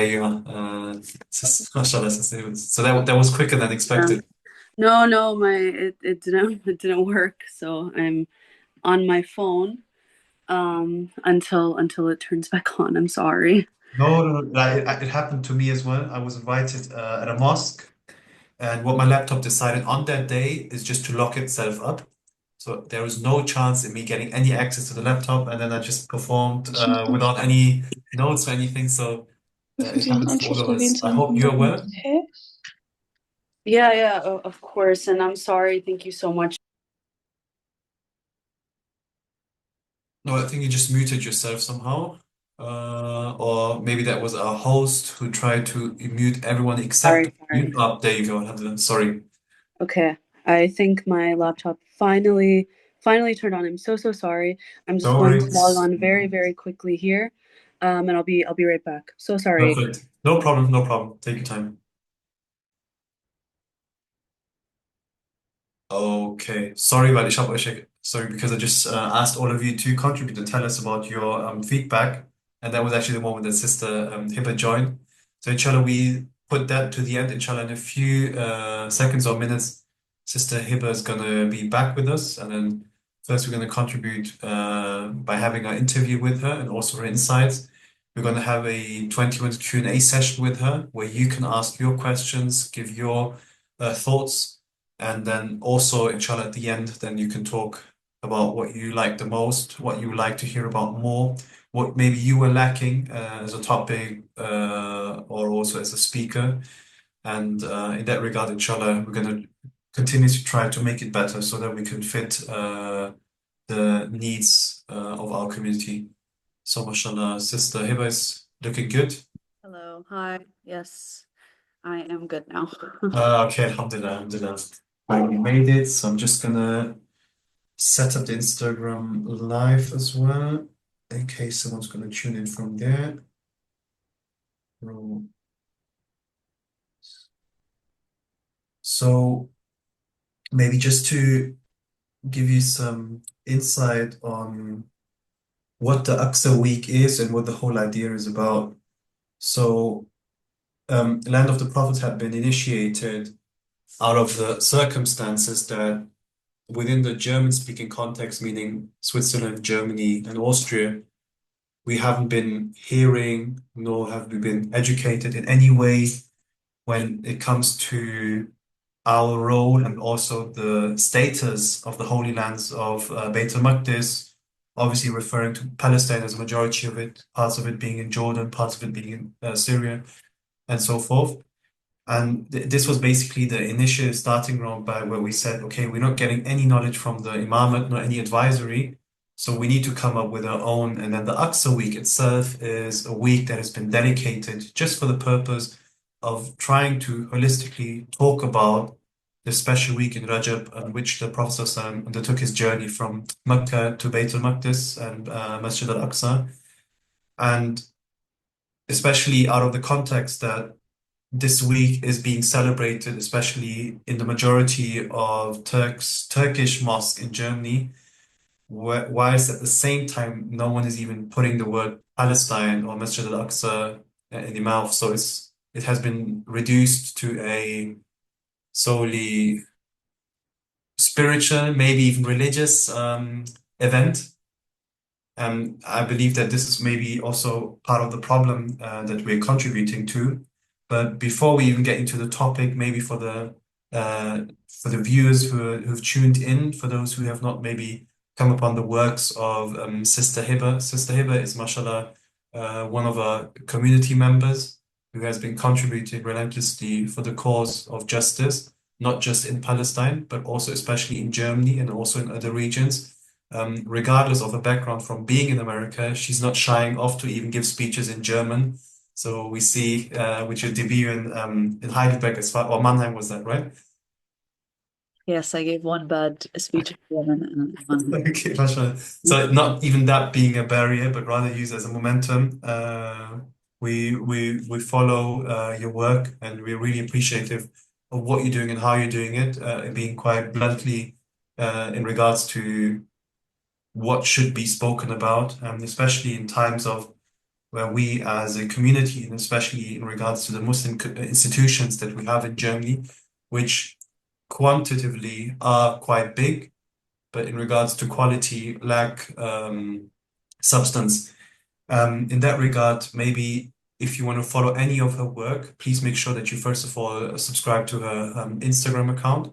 There you are. Mashallah, so that was quicker than Um, expected. no, no, my it didn't it didn't work. So I'm on my phone until it turns back on. I'm sorry. No, no, no. It happened to me as well. I was invited at a mosque, and what my laptop decided on that day is just to lock itself up. So there was no chance in me getting any access to the laptop, and then I just performed without any notes or anything. So it happens to all of us. I hope you're well. Yeah, yeah, of course. And I'm sorry. Thank you so much. No, I think you just muted yourself somehow. Or maybe that was our host who tried to mute everyone except Sorry, you. sorry. Oh, there you go, Alhamdulillah. Sorry. Okay. I think my laptop finally turned on. I'm so so sorry. I'm just No going to log worries. on very very quickly here. And I'll be right back. So sorry. Perfect. No problem, no problem. Take your time. Okay. Sorry, weil ich habe euch, sorry, because I just asked all of you to contribute and tell us about your feedback. And that was actually the moment that Sister Hiba joined. So inshallah, we put that to the end. Inshallah, in a few seconds or minutes, Sister Hiba is going to be back with us. And then first, we're going to contribute by having an interview with her and also her insights. We're going to have a 20-minute Q&A session with her where you can ask your questions, give your thoughts. And then also, inshallah, at the end, then you can talk about what you like the most, what you would like to hear about more, what maybe you were lacking as a topic or also as a speaker. And in that regard, inshallah, we're going to continue to try to make it better so that we can fit the needs of our community. So, mashallah, Sister Hiba is looking good. Hello. Hi. Yes, I am good now. Okay, alhamdulillah, alhamdulillah. Right, we made it. So I'm just gonna set up the Instagram live as well in case someone's going to tune in from there. So maybe just to give you some insight on what the Aqsa Week is and what the whole idea is about. So Land of the Prophets had been initiated out of the circumstances that within the German-speaking context, meaning Switzerland, Germany, and Austria, we haven't been hearing nor have we been educated in any way when it comes to our role and also the status of the Holy Lands of Beit al-Maqdis, obviously referring to Palestine as a majority of it, parts of it being in Jordan, parts of it being in Syria, and so forth. And this was basically the initial starting ground by where we said, okay, we're not getting any knowledge from the imamate, nor any advisory. So we need to come up with our own. And then the Aqsa week itself is a week that has been dedicated just for the purpose of trying to holistically talk about the special week in Rajab on which the Prophet ﷺ undertook his journey from Mecca to Bayt al-Maqdis and Masjid al-Aqsa. And especially out of the context that this week is being celebrated, especially in the majority of Turkish mosques in Germany, whilst at the same time no one is even putting the word Palestine or Masjid al-Aqsa in the mouth. So it has been reduced to a solely spiritual, maybe even religious event. I believe that this is maybe also part of the problem that we're contributing to. But before we even get into the topic, maybe for the viewers who've tuned in, for those who have not maybe come upon the works of Sister Hiba. Sister Hiba is, mashallah, one of our community members who has been contributing relentlessly for the cause of justice, not just in Palestine, but also especially in Germany and also in other regions regardless of her background from being in America, she's not shying off to even give speeches in German. So we see with your debut in Heidelberg as far, or Mannheim was that, right? Yes, I gave one bad speech in German and one. Okay, mashallah. So not even that being a barrier, but rather used as a momentum. We follow your work, and we're really appreciative of what you're doing and how you're doing it, being quite bluntly in regards to what should be spoken about, especially in times of where we as a community, and especially in regards to the Muslim institutions that we have in Germany, which quantitatively are quite big, but in regards to quality, lack substance. In that regard, maybe if you want to follow any of her work, please make sure that you first of all subscribe to her Instagram account,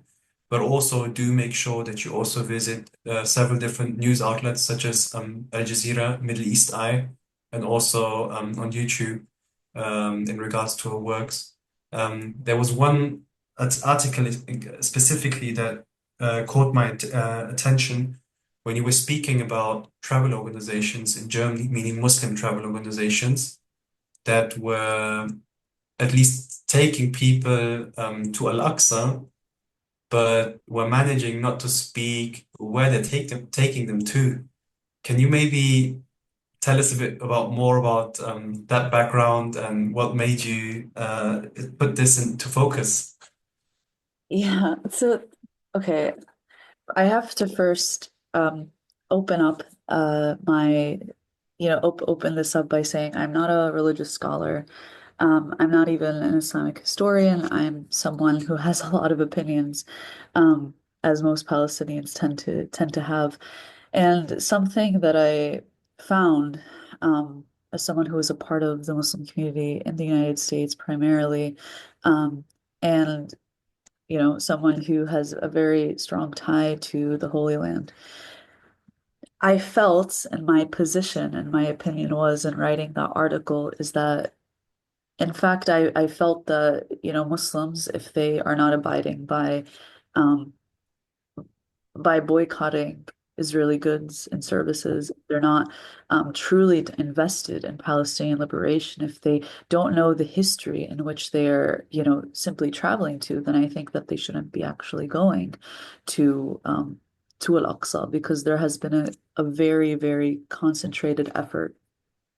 but also do make sure that you also visit several different news outlets such as Al Jazeera, Middle East Eye, and also on YouTube in regards to her works. There was one article specifically that caught my attention when you were speaking about travel organizations in Germany, meaning Muslim travel organizations that were at least taking people to Al-Aqsa, but were managing not to speak where taking them to. Can you maybe tell us a bit about more about that background and what made you put this into focus? Yeah, so okay, I have to first open up my open this up by saying I'm not a religious scholar. I'm not even an Islamic historian. I'm someone who has a lot of opinions, as most Palestinians tend to have. And something that I found as someone who is a part of the Muslim community in the United States primarily, and someone who has a very strong tie to the Holy Land. I felt, and my position and my opinion was in writing that article is that, in fact, I felt that, Muslims, if they are not abiding um, by boycotting Israeli goods and services, they're not truly invested in Palestinian liberation. If they don't know the history in which they're, simply traveling to, then I think that they shouldn't be actually going to Al-Aqsa because there has been a very, very concentrated effort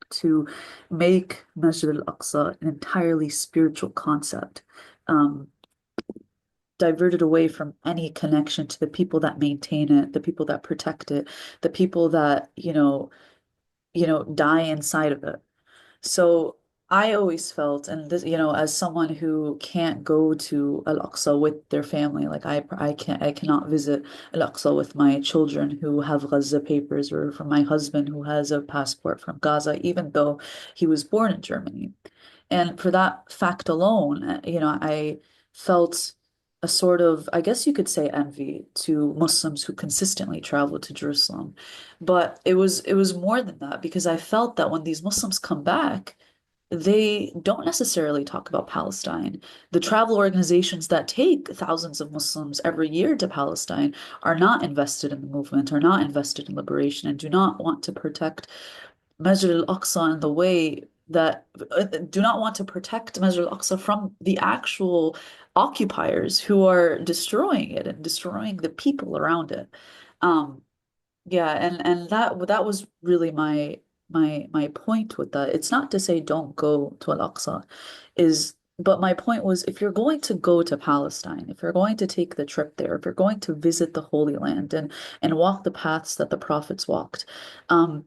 to make Masjid al-Aqsa an entirely spiritual concept. Um, Diverted away from any connection to the people that maintain it, the people that protect it, the people that, die inside of it. So I always felt, and this, as someone who can't go to Al-Aqsa with their family, like I cannot visit Al-Aqsa with my children who have Gaza papers or from my husband who has a passport from Gaza, even though he was born in Germany. And for that fact alone, I felt a sort of, I guess you could say, envy to Muslims who consistently travel to Jerusalem. But it was more than that because I felt that when these Muslims come back, they don't necessarily talk about Palestine. The travel organizations that take thousands of Muslims every year to Palestine are not invested in the movement, are not invested in liberation, and do not want to protect Masjid al-Aqsa in the way that do not want to protect Masjid al-Aqsa from the actual occupiers who are destroying it and destroying the people around it. Um, yeah, and that was really my point with that. It's not to say don't go to Al-Aqsa, but my point was if you're going to go to Palestine, if you're going to take the trip there, if you're going to visit the Holy Land and walk the paths that the prophets walked, um,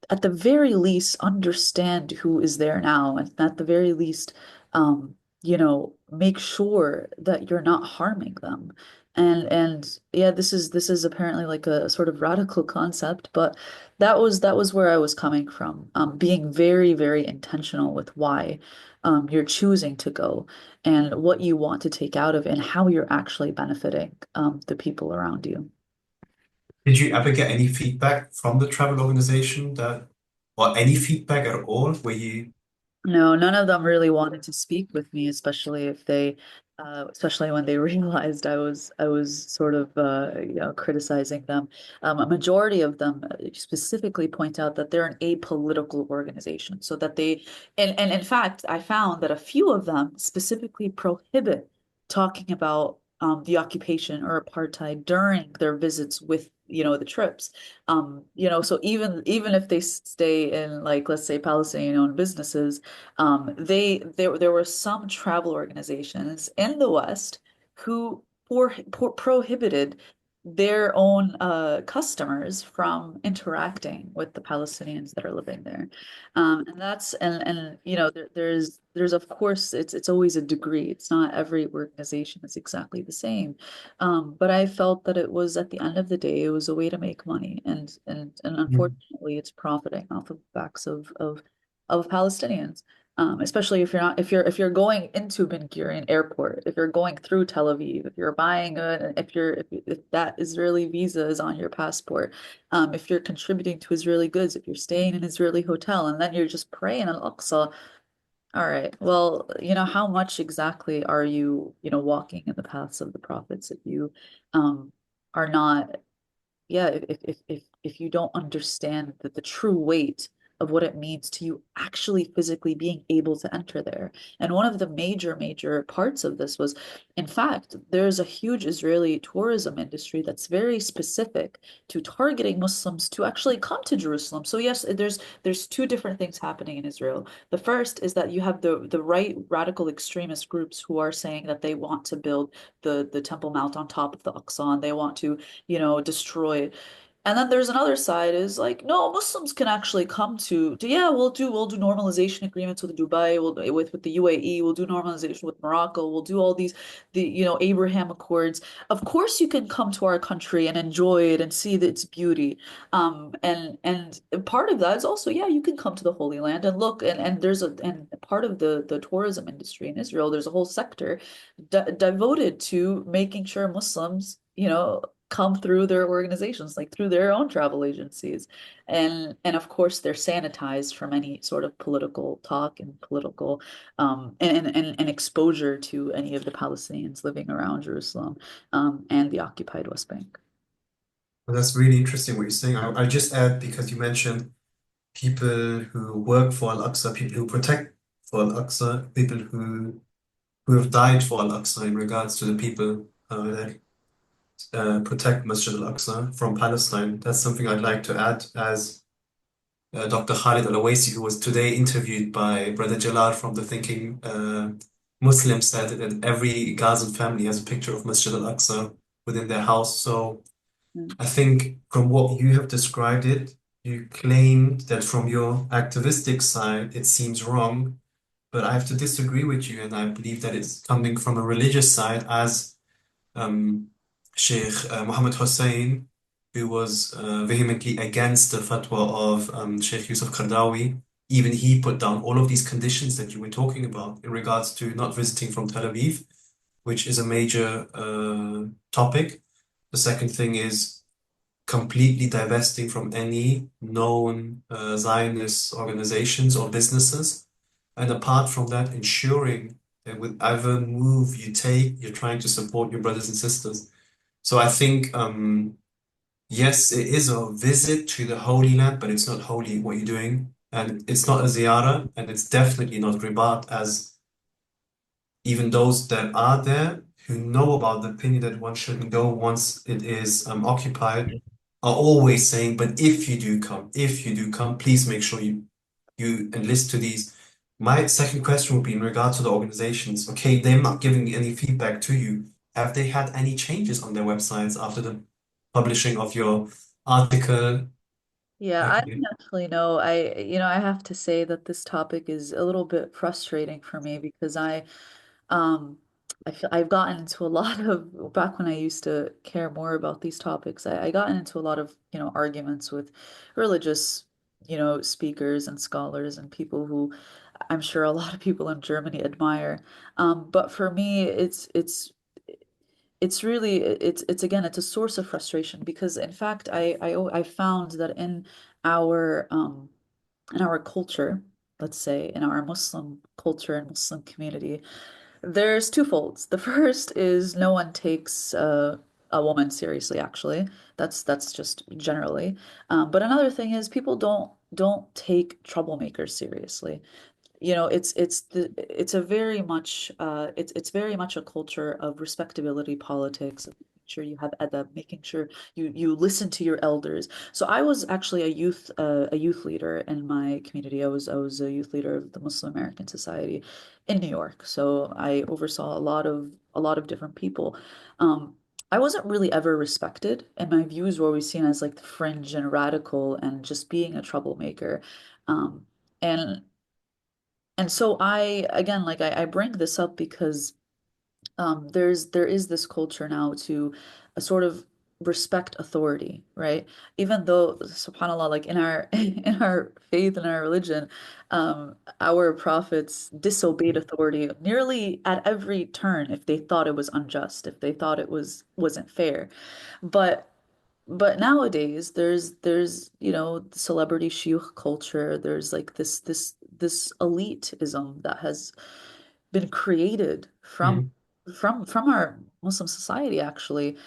at the very least understand who is there now, and at the very least make sure that you're not harming them. And yeah, this is apparently like a sort of radical concept, but that was where I was coming from, being very, very intentional with why you're choosing to go and what you want to take out of it and how you're actually benefiting the people around you. Did you ever get any feedback from the travel organization or any feedback at all? Were you No, none of them really wanted to speak with me, especially if especially when they realized I was sort of, criticizing them. A majority of them specifically point out that they're an apolitical organization, so that and in fact, I found that a few of them specifically prohibit talking about the occupation or apartheid during their visits with, the trips. So even if they stay in, like, let's say Palestinian-owned businesses, there were some travel organizations in the West who prohibited their own customers from interacting with the Palestinians that are living there. And that's and you know there's of course it's always a degree. It's not every organization is exactly the same. But I felt that it was at the end of the day, it was a way to make money, and Mm. unfortunately it's profiting off of the backs of Palestinians. Especially if you're not if you're going into Ben Gurion Airport, if you're going through Tel Aviv, if you're buying a if that Israeli visa is on your passport, if you're contributing to Israeli goods, if you're staying in an Israeli hotel, and then you're just praying Al-Aqsa. All right. Well, how much exactly are you, walking in the paths of the prophets if you are not yeah, if you don't understand that the true weight of what it means to you actually physically being able to enter there. And one of the major parts of this was, in fact, there's a huge Israeli tourism industry that's very specific to targeting Muslims to actually come to Jerusalem. So yes, there's two different things happening in Israel. The first is that you have the right radical extremist groups who are saying that they want to build the Temple Mount on top of the Aqsa, and they want to destroy. And then there's another side is like, no, Muslims can actually come yeah, we'll do normalization agreements with Dubai, with the UAE, we'll do normalization with Morocco, we'll do all these Abraham Accords. Of course you can come to our country and enjoy it and see its beauty. And part of that is also, yeah, you can come to the Holy Land and look, and there's and part of the tourism industry in Israel, there's a whole sector devoted to making sure Muslims, come through their organizations, like through their own travel agencies. And of course they're sanitized from any sort of political talk and political and exposure to any of the Palestinians living around Jerusalem and the occupied West Bank. Well, that's really interesting what you're saying. I just add because you mentioned people who work for Al-Aqsa, people who protect for Al-Aqsa, people who have died for Al-Aqsa in regards to the people that protect Masjid Al-Aqsa from Palestine. That's something I'd like to add as Dr. Khalid Al-Awaisi, who was today interviewed by Brother Jalal from the Thinking Muslim, said that every Gazan family has a picture of Masjid Al-Aqsa within their house. So Mm. I think from what you have described it, you claimed that from your activistic side, it seems wrong, but I have to disagree with you, and I believe that it's coming from a religious side, as um, Sheikh Mohammed Hussein, who was vehemently against the fatwa of Sheikh Yusuf Qaradawi. Even he put down all of these conditions that you were talking about in regards to not visiting from Tel Aviv, which is a major topic. The second thing is completely divesting from any known Zionist organizations or businesses. And apart from that, ensuring that with every move you take, you're trying to support your brothers and sisters. So I think, yes, it is a visit to the Holy Land, but it's not holy what you're doing. And it's not a ziyarah, and it's definitely not ribat, as even those that are there who know about the opinion that one shouldn't go once it is occupied are always saying, but if you do come, please make sure you enlist to these. My second question would be in regard to the organizations. Okay, they're not giving any feedback to you. Have they had any changes on their websites after the publishing of your article? Yeah, I Okay. don't actually know. I have to say that this topic is a little bit frustrating for me because Um, I feel I've gotten into a lot of back when I used to care more about these topics. I got into a lot of, arguments with religious, speakers and scholars and people who I'm sure a lot of people in Germany admire. But for me, it's really it's again it's a source of frustration because in fact I found that in our culture, let's say in our Muslim culture and Muslim community. There's two folds. The first is no one takes a woman seriously, actually. That's just generally. But another thing is people don't take troublemakers seriously. It's a very much it's very much a culture of respectability politics, of making sure you have adab, making sure you listen to your elders. So I was actually a youth leader in my community. I was a youth leader of the Muslim American Society in New York. So I oversaw a lot of different people. Um, I wasn't really ever respected, and my views were always seen as like the fringe and radical and just being a troublemaker. Um, and and so I again like I bring this up because there is this culture now to sort of respect authority, right? Even though, subhanAllah, like in our in our faith and our religion, our prophets disobeyed authority nearly at every turn if they thought it was unjust, if they thought it wasn't fair. But nowadays there's celebrity shiuk culture. There's like this elitism that has been created Mm. from our Muslim society actually,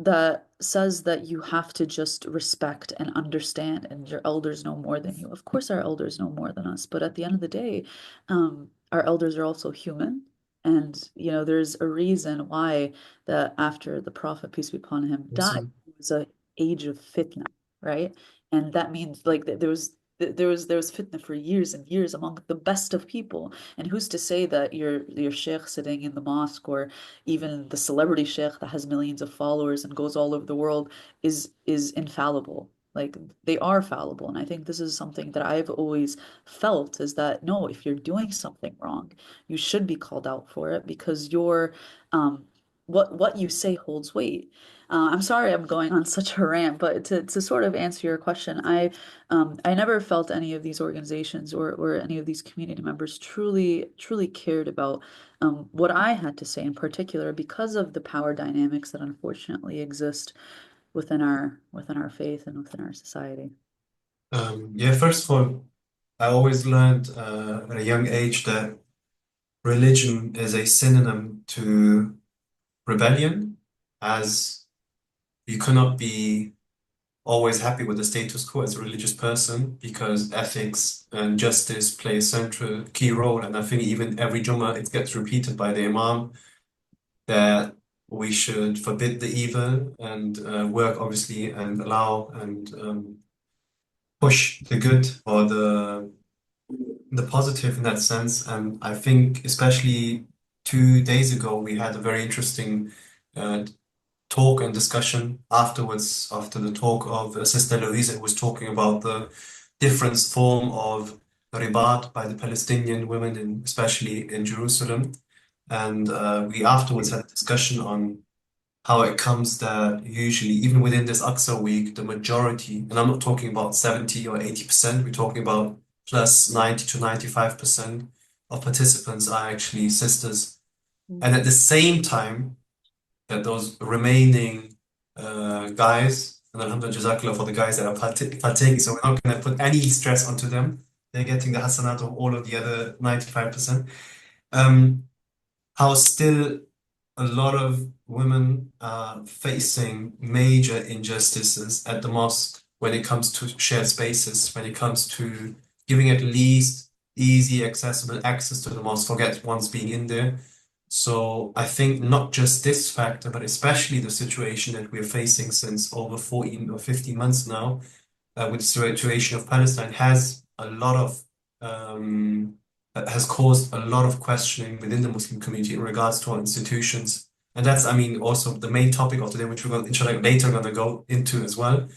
that says that you have to just respect and understand and your elders know more than you. Of course our elders know more than us, but at the end of the day, our elders are also human. And there's a reason why that after the Prophet, peace be upon him, died, Awesome. it was a age of fitna, right? And that means like that there was fitna for years and years among the best of people. And who's to say that your sheikh sitting in the mosque, or even the celebrity sheikh that has millions of followers and goes all over the world, is infallible? Like, they are fallible. And I think this is something that I've always felt, is that no, if you're doing something wrong, you should be called out for it, because um what you say holds weight. I'm sorry I'm going on such a rant, but to sort of answer your question, I never felt any of these organizations or any of these community members truly cared about what I had to say in particular, because of the power dynamics that unfortunately exist within our faith and within our society. Yeah, first of all, I always learned at a young age that religion is a synonym to rebellion, as you cannot be always happy with the status quo as a religious person because ethics and justice play a central key role. And I think even every Jummah it gets repeated by the Imam that we should forbid the evil and work obviously and allow and push the good or the positive in that sense. And I think especially 2 days ago we had a very interesting uh, talk and discussion afterwards, after the talk of Sister Louisa, who was talking about the different form of ribat by the Palestinian women, especially in Jerusalem. And we afterwards had a discussion on how it comes that usually, even within this Aqsa week, the majority, and I'm not talking about 70 or 80%, we're talking about plus 90 to 95% of participants are actually sisters. And at the same time, that those remaining guys, and Alhamdulillah, Jazakallah for the guys that are partaking, so we're not going to put any stress onto them. They're getting the hasanat of all of the other 95%. Um, how still a lot of women are facing major injustices at the mosque when it comes to shared spaces, when it comes to giving at least easy, accessible access to the mosque, forget once being in there. So I think not just this factor, but especially the situation that we're facing since over 14 or 15 months now, with the situation of Palestine has a lot of has caused a lot of questioning within the Muslim community in regards to our institutions. And that's, I mean, also the main topic of today, which we're going, inshallah, later going to go into as well.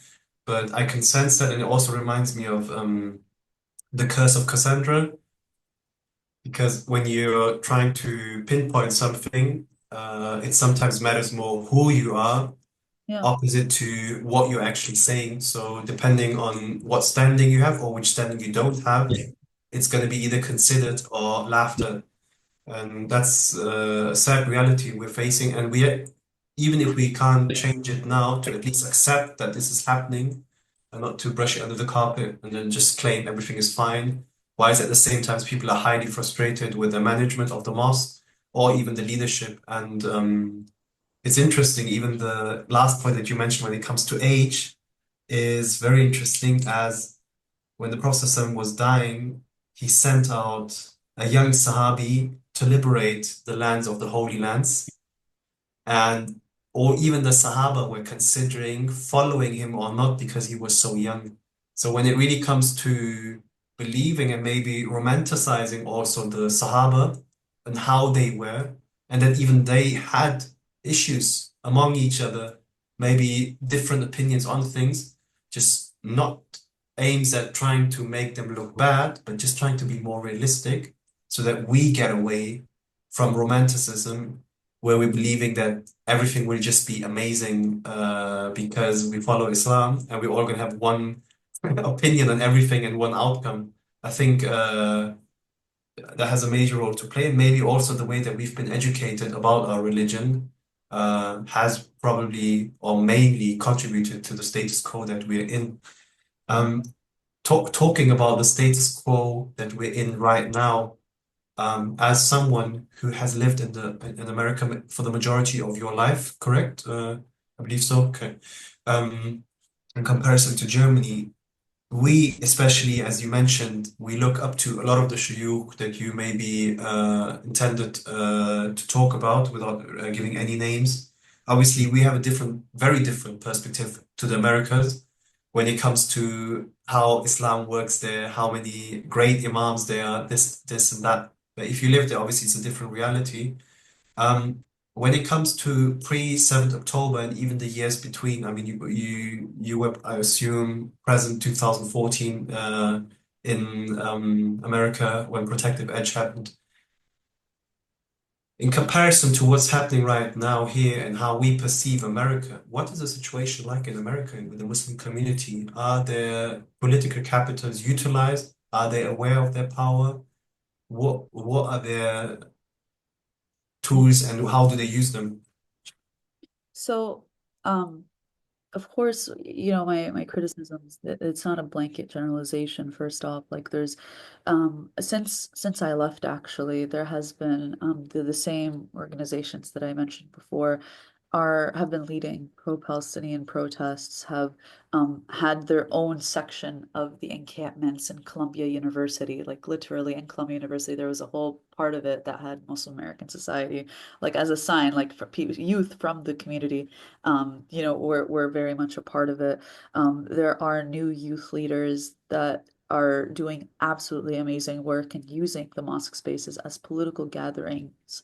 But I can sense that, and it also reminds me of the curse of Cassandra, because when you're trying to pinpoint something, it sometimes matters more who you are Yeah. opposite to what you're actually saying. So depending on what standing you have or which standing you don't have, it's going to be either considered or laughed at. And that's a sad reality we're facing. And even if we can't change it now, to at least accept that this is happening and not to brush it under the carpet and then just claim everything is fine. Why is at the same time people are highly frustrated with the management of the mosque or even the leadership? And it's interesting, even the last point that you mentioned when it comes to age is very interesting, as when the Prophet ﷺ was dying, he sent out a young Sahabi to liberate the lands of the Holy Lands. And or even the Sahaba were considering following him or not because he was so young. So when it really comes to believing and maybe romanticizing also the Sahaba and how they were, and that even they had issues among each other, maybe different opinions on things, just not aims at trying to make them look bad, but just trying to be more realistic so that we get away from romanticism, where we're believing that everything will just be amazing because we follow Islam and we're all going to have one opinion on everything and one outcome. I think that has a major role to play, and maybe also the way that we've been educated about our religion has probably or mainly contributed to the status quo that we're in. Um, talking about the status quo that we're in right now, as someone who has lived in America for the majority of your life, correct? I believe so. Okay. Um, in comparison to Germany, we, especially as you mentioned, we look up to a lot of the shuyukh that you maybe intended to talk about without giving any names. Obviously, we have a different, very different perspective to the Americas when it comes to how Islam works there, how many great imams there are, this and that. But if you live there, obviously it's a different reality. Um, when it comes to pre-7th October and even the years between, I mean, you were, I assume, present 2014 in America when Protective Edge happened. In comparison to what's happening right now here and how we perceive America, what is the situation like in America with the Muslim community? Are their political capitals utilized? Are they aware of their power? What are their tools and how do they use them? So, um, of course, my criticisms that it's not a blanket generalization, first off. Like there's since I left actually, there has been the same organizations that I mentioned before are have been leading pro-Palestinian protests, have had their own section of the encampments in Columbia University, like literally in Columbia University, there was a whole part of it that had Muslim American Society, like as a sign, like for youth from the community, we're very much a part of it. There are new youth leaders that are doing absolutely amazing work and using the mosque spaces as political gatherings,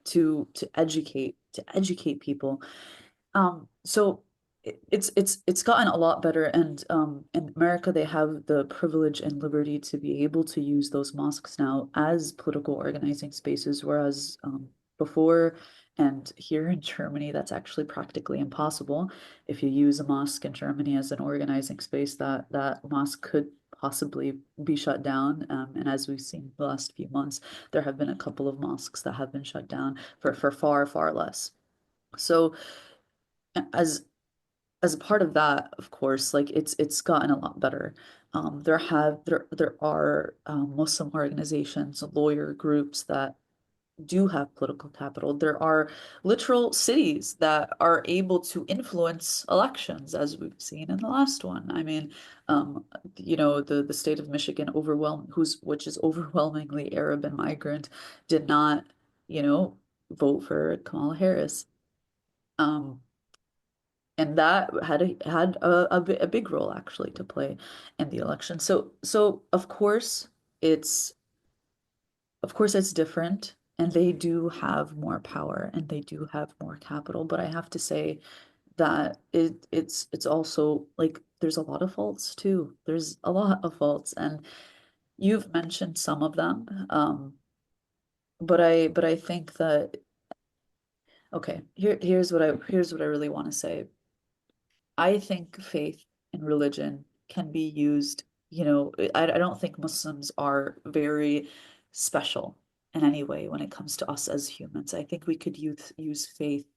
to educate people. So it's gotten a lot better, and in America they have the privilege and liberty to be able to use those mosques now as political organizing spaces, whereas before and here in Germany that's actually practically impossible. If you use a mosque in Germany as an organizing space, that mosque could possibly be shut down. And as we've seen the last few months, there have been a couple of mosques that have been shut down for far, far less. So as as a part of that, of course, like it's gotten a lot better. There are Muslim organizations, lawyer groups that do have political capital. There are literal cities that are able to influence elections, as we've seen in the last one. I mean, the state of Michigan, which is overwhelmingly Arab and migrant, did not, you know, vote for Kamala Harris. Um, and that had a big role actually to play in the election. So it's of course it's different, and they do have more power and they do have more capital, but I have to say that it's also like there's a lot of faults too. There's a lot of faults, and you've mentioned some of them. But I think that okay, here's what I really want to say. I think faith and religion can be used, I don't think Muslims are very special in any way when it comes to us as humans. I think we could use faith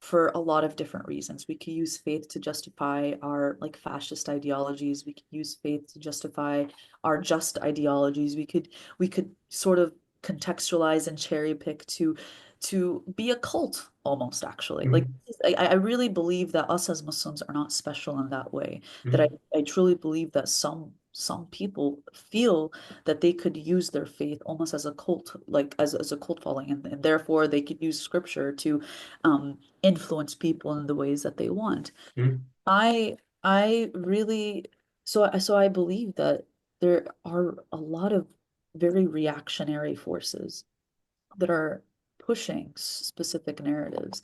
for a lot of different reasons. We could use faith to justify our like fascist ideologies. We could use faith to justify our just ideologies. We could sort of contextualize and cherry pick to be a cult almost actually. Like Mhm. I really believe that us as Muslims are not special in that way. That I, Mhm. I truly believe that some people feel that they could use their faith almost as a cult, like as a cult following, and therefore they could use scripture to influence people in the ways that they want. Mhm. I really so I believe that there are a lot of very reactionary forces that are pushing specific narratives.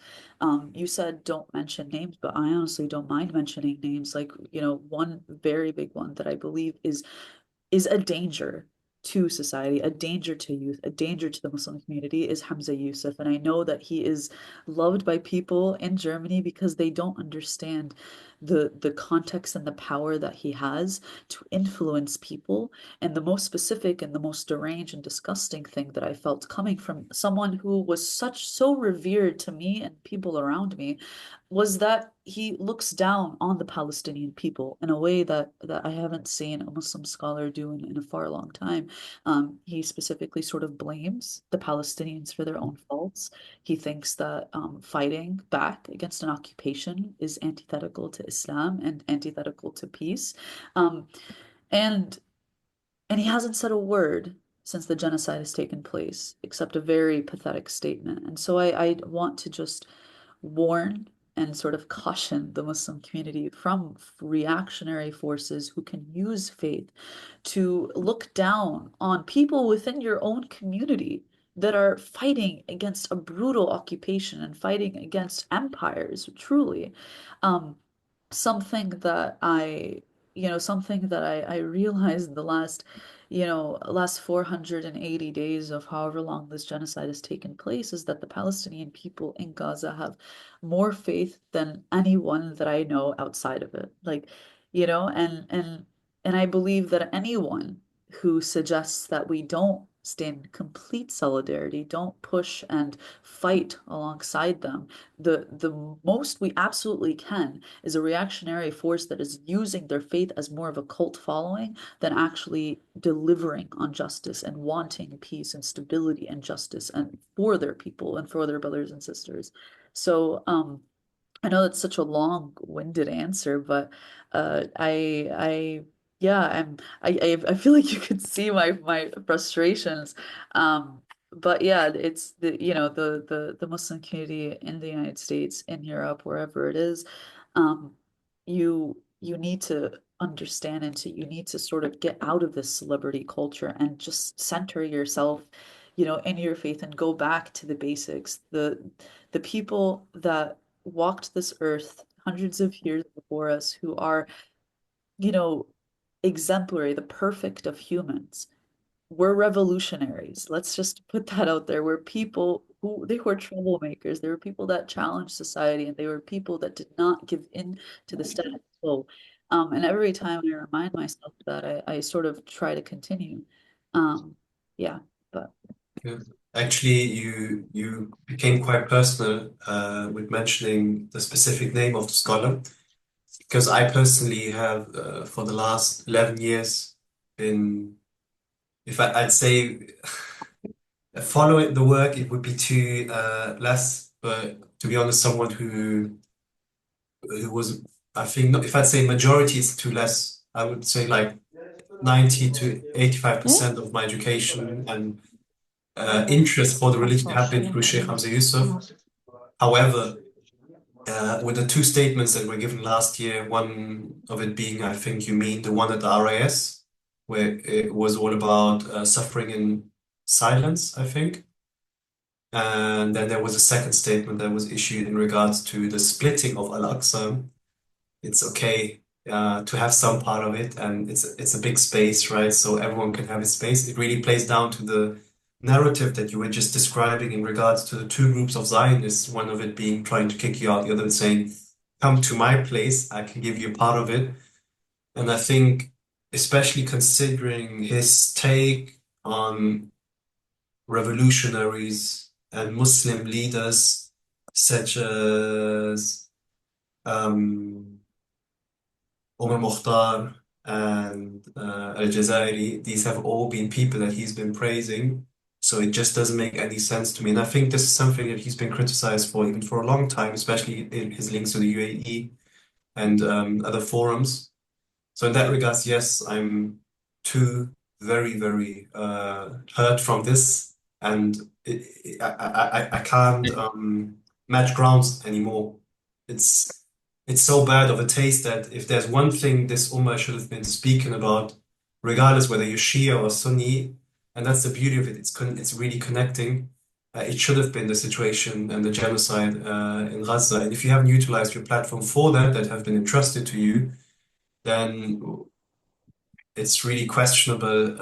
You said don't mention names, but I honestly don't mind mentioning names. Like, one very big one that I believe is a danger to society, a danger to youth, a danger to the Muslim community is Hamza Yusuf. And I know that he is loved by people in Germany because they don't understand the context and the power that he has to influence people. And the most specific and the most deranged and disgusting thing that I felt coming from someone who was so revered to me and people around me was that he looks down on the Palestinian people in a way that I haven't seen a Muslim scholar do in a far long time. He specifically sort of blames the Palestinians for their own faults. He thinks that fighting back against an occupation is antithetical to Islam and antithetical to peace. Um, and and he hasn't said a word since the genocide has taken place, except a very pathetic statement. And so I want to just warn and sort of caution the Muslim community from reactionary forces who can use faith to look down on people within your own community that are fighting against a brutal occupation and fighting against empires, truly. Um, something that something that I realized the last 480 days of however long this genocide has taken place is that the Palestinian people in Gaza have more faith than anyone that I know outside of it. Like, and I believe that anyone who suggests that we don't stand in complete solidarity, don't push and fight alongside them, the most we absolutely can is a reactionary force that is using their faith as more of a cult following than actually delivering on justice and wanting peace and stability and justice and for their people and for their brothers and sisters. So, I know that's such a long-winded answer, but yeah, I feel like you could see my frustrations. Um, but yeah, it's the Muslim community in the United States, in Europe, wherever it is, um, you need to understand and you need to sort of get out of this celebrity culture and just center yourself, in your faith and go back to the basics. The people that walked this earth hundreds of years before us who are, you know, exemplary, the perfect of humans. We're revolutionaries. Let's just put that out there. We're people who they were troublemakers. They were people that challenged society and they were people that did not give in to the status quo. And every time I remind myself of that, I sort of try to continue. Um, yeah, but Yeah. Actually, you became quite personal with mentioning the specific name of the scholar, because I personally have for the last 11 years been, if I'd say following the work, it would be too less, but to be honest, someone who was, I think, if I'd say majority is too less, I would say like 90 to yeah, 85% of my education and interest for the religion have been through Sheikh Hamza Yusuf. However, with the two statements that were given last year, one of it being, I think you mean the one at the RIS, where it was all about suffering in silence, I think. And then there was a second statement that was issued in regards to the splitting of Al-Aqsa. It's okay to have some part of it, and it's a big space, right? So everyone can have his space. It really plays down to the narrative that you were just describing in regards to the two groups of Zionists, one of it being trying to kick you out, the other saying, come to my place, I can give you part of it. And I think, especially considering his take on revolutionaries and Muslim leaders such as Omar Mukhtar and Al-Jazairi, these have all been people that he's been praising. So it just doesn't make any sense to me. And I think this is something that he's been criticized for even for a long time, especially in his links to the UAE and other forums. So in that regards, yes, I'm too very, very hurt from this, and I can't match grounds anymore. It's so bad of a taste that if there's one thing this Ummah should have been speaking about, regardless whether you're Shia or Sunni, and that's the beauty of it. It's really connecting. it should have been the situation and the genocide in Gaza. And if you haven't utilized your platform for that, that have been entrusted to you, then it's really questionable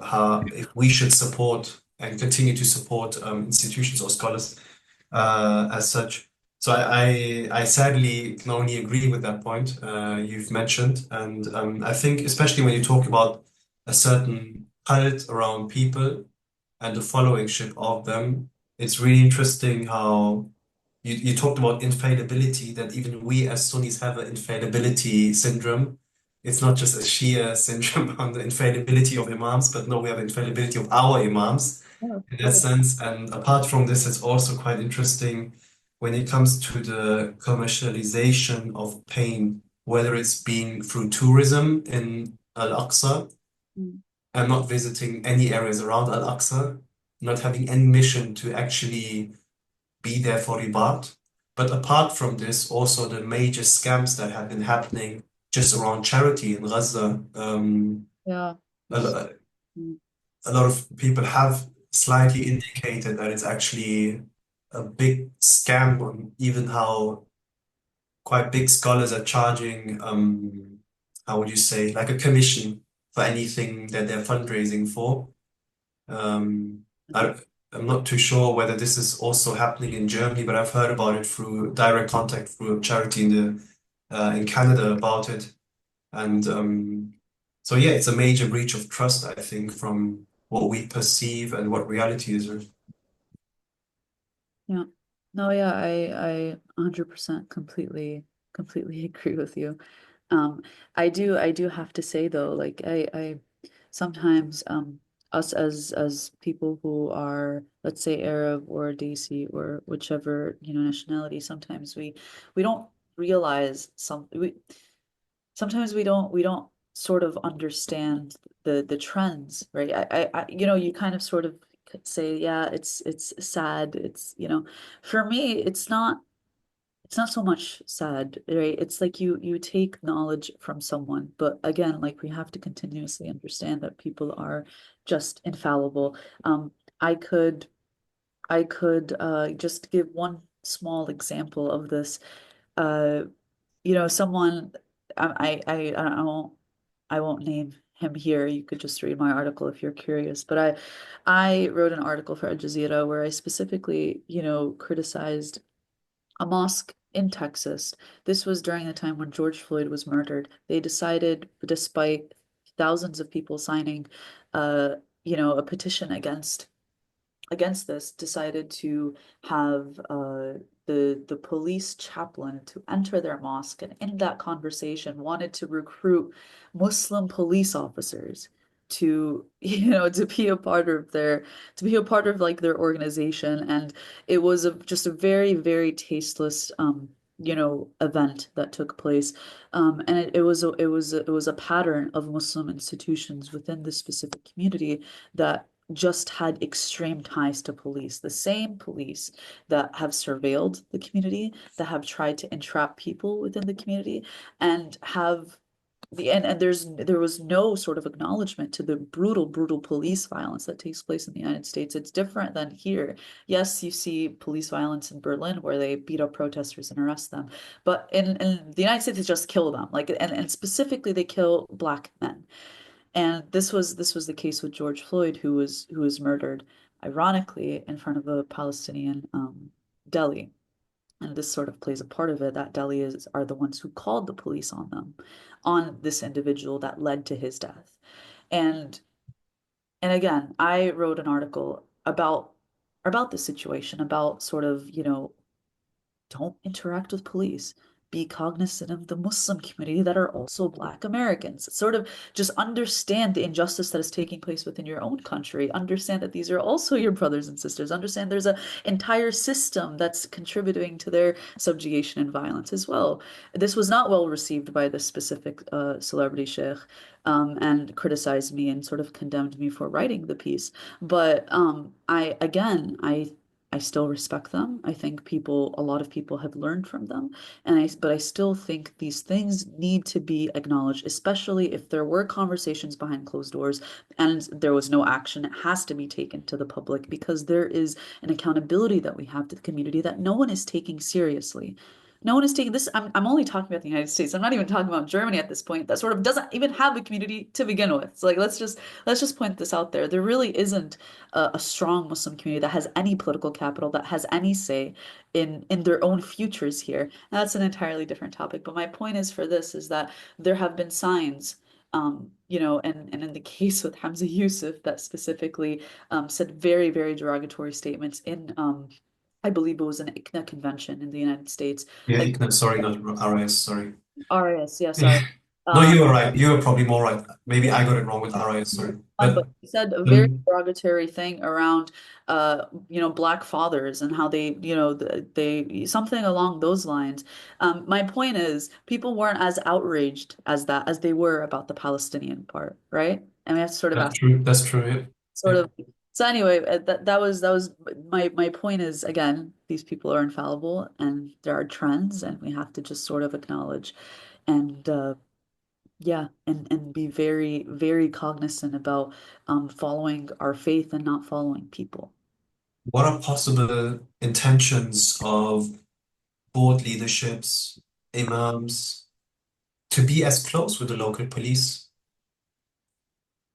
how if we should support and continue to support institutions or scholars as such. So I sadly can only agree with that point you've mentioned, and I think especially when you talk about a certain cult around people and the followingship of them, it's really interesting how you talked about infallibility, that even we as Sunnis have an infallibility syndrome. It's not just a Shia syndrome on the infallibility of imams, but no, we have infallibility of our imams Yeah, of in that course. sense. And apart from this, it's also quite interesting when it comes to the commercialization of pain, whether it's being through tourism in Al-Aqsa Mm. and not visiting any areas around Al-Aqsa, not having any mission to actually be there for Ribat. But apart from this, also the major scams that have been happening just around charity in Gaza. Yeah. A, Yes. lo- Mm. a lot of people have slightly indicated that it's actually a big scam on even how quite big scholars are charging, how would you say, like a commission for anything that they're fundraising for. Um, I, I'm not too sure whether this is also happening in Germany, but I've heard about it through direct contact through a charity in Canada about it. And so yeah, it's a major breach of trust, I think, from what we perceive and what reality is. Yeah. No, yeah, I 100% completely agree with you. Um, I do have to say though, like I sometimes us as people who are, let's say, Arab or Desi or whichever, nationality, sometimes we don't realize we sometimes we don't sort of understand the trends, right? You kind of sort of could say, yeah, it's sad. For me, it's not so much sad, right? It's like you take knowledge from someone, but again, like we have to continuously understand that people are just infallible. I could just give one small example of this. Uh, someone I won't name him here. You could just read my article if you're curious. But I wrote an article for Al Jazeera where I specifically, criticized a mosque in Texas. This was during the time when George Floyd was murdered. They decided, despite thousands of people signing, uh, a petition against this, decided to have the police chaplain to enter their mosque, and in that conversation wanted to recruit Muslim police officers to to be a part of like their organization. And it was just a very, very tasteless event that took place. And it was a pattern of Muslim institutions within this specific community that just had extreme ties to police, the same police that have surveilled the community, that have tried to entrap people within the community, and have and there was no sort of acknowledgement to the brutal police violence that takes place in the United States. It's different than here. Yes, you see police violence in Berlin where they beat up protesters and arrest them, but in the United States they just kill them, like, and specifically they kill Black men. And this was the case with George Floyd, who was murdered, ironically, in front of a Palestinian deli. And this sort of plays a part of it. That deli are the ones who called the police on them, on this individual that led to his death. And and again, I wrote an article about the situation, about sort of, don't interact with police. Be cognizant of the Muslim community that are also Black Americans. Sort of just understand the injustice that is taking place within your own country. Understand that these are also your brothers and sisters. Understand there's an entire system that's contributing to their subjugation and violence as well. This was not well received by this specific celebrity sheikh, and criticized me and sort of condemned me for writing the piece. But I again, I still respect them. I think a lot of people have learned from them. But I still think these things need to be acknowledged, especially if there were conversations behind closed doors and there was no action. It has to be taken to the public because there is an accountability that we have to the community that no one is taking seriously. No one is taking this. I'm only talking about the United States. I'm not even talking about Germany at this point. That sort of doesn't even have a community to begin with. It's like let's just point this out there. There really isn't a strong Muslim community that has any political capital, that has any say in their own futures here. That's an entirely different topic. But my point is for this is that there have been signs, and in the case with Hamza Yusuf, that specifically said very, very derogatory statements in I believe it was an ICNA convention in the United States. Yeah, Like ICNA, sorry, not RIS, sorry. RIS, yeah, sorry. Yeah. No, Uh, you were right. You were probably more right. Maybe I got it wrong with RIS, sorry. fine, but But he said a very um, derogatory thing around, black fathers and how they, they something along those lines. My point is, people weren't as outraged as that as they were about the Palestinian part, right? And we have to sort of that's ask, true. That's true. sort Yeah. of. So anyway, that was my point is again, these people are infallible and there are trends, and we have to just sort of acknowledge and yeah, and be very, very cognizant about following our faith and not following people. What are possible intentions of board leaderships, imams, to be as close with the local police?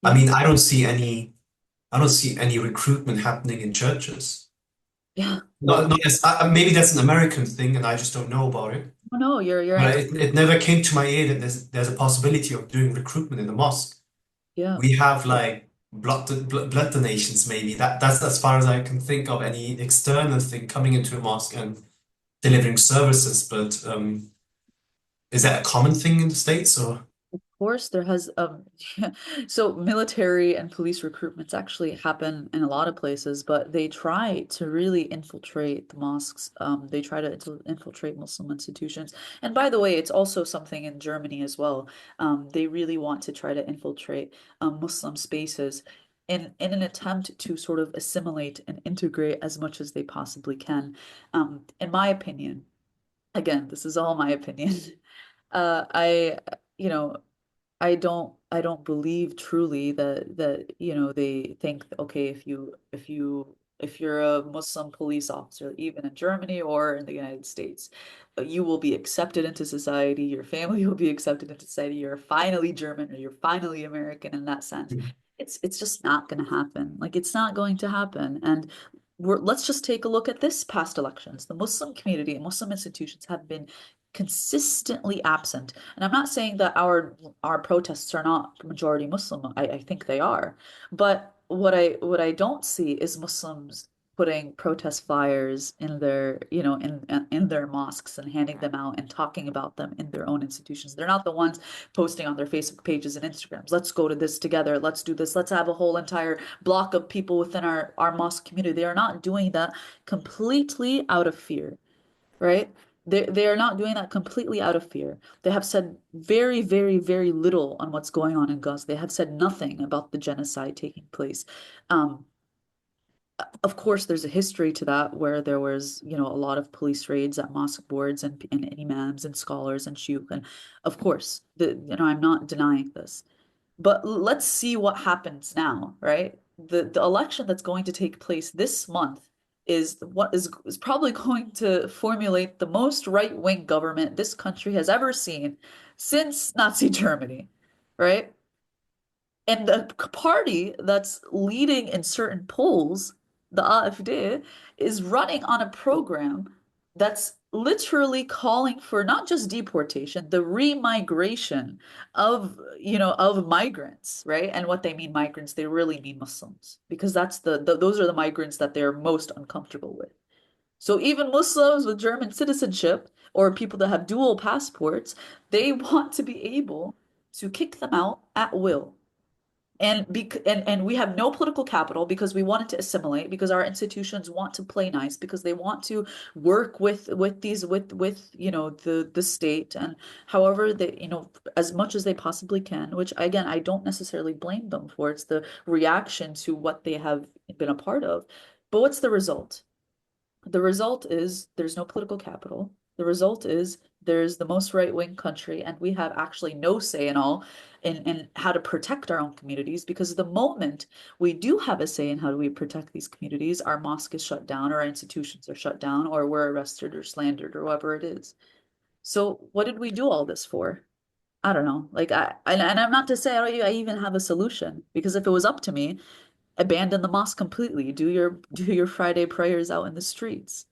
I Yeah, mean, I don't see any recruitment happening in churches. yeah. Not, not as, maybe that's an American thing and I just don't know about it. Oh, no, you're But anti. it never came to my ear that there's a possibility of doing recruitment in the mosque. Yeah, We have like blood donations maybe. That's as far as I can think of any external thing coming into a mosque and delivering services. But is that a common thing in the States or? course, there has so military and police recruitments actually happen in a lot of places, but they try to really infiltrate the mosques. They try to infiltrate Muslim institutions. And by the way, it's also something in Germany as well. They really want to try to infiltrate Muslim spaces in an attempt to sort of assimilate and integrate as much as they possibly can. In my opinion, again, this is all my opinion. I, you know, I don't believe truly that they think okay, if you're a Muslim police officer even in Germany or in the United States, you will be accepted into society, your family will be accepted into society, you're finally German or you're finally American in that sense. It's just not going to happen. Like it's not going to happen. And let's just take a look at this past elections. The Muslim community and Muslim institutions have been consistently absent. And I'm not saying that our protests are not majority Muslim. I think they are. But what I don't see is Muslims putting protest flyers in their, in their mosques and handing them out and talking about them in their own institutions. They're not the ones posting on their Facebook pages and Instagrams. Let's go to this together. Let's do this. Let's have a whole entire block of people within our mosque community. They are not doing that completely out of fear, right? They are not doing that completely out of fear. They have said very, very, very little on what's going on in Gaza. They have said nothing about the genocide taking place. Um, of course, there's a history to that where there was, a lot of police raids at mosque boards and imams and scholars and shuyukh. And of course, I'm not denying this. But let's see what happens now, right? The election that's going to take place this month is what is probably going to formulate the most right-wing government this country has ever seen since Nazi Germany, right? And the party that's leading in certain polls, the AfD, is running on a program that's literally calling for not just deportation, the remigration of migrants, right? And what they mean migrants, they really mean Muslims, because that's those are the migrants that they're most uncomfortable with. So even Muslims with German citizenship or people that have dual passports, they want to be able to kick them out at will. And we have no political capital because we wanted to assimilate, because our institutions want to play nice, because they want to work with the state, and however they, as much as they possibly can, which again I don't necessarily blame them for. It's the reaction to what they have been a part of. But what's the result? The result is there's no political capital. The result is there's the most right-wing country, and we have actually no say in all in how to protect our own communities, because the moment we do have a say in how do we protect these communities, our mosque is shut down, or our institutions are shut down, or we're arrested or slandered or whatever it is. So what did we do all this for? I don't know. Like and I'm not to say I even have a solution, because if it was up to me, abandon the mosque completely. Do your Friday prayers out in the streets.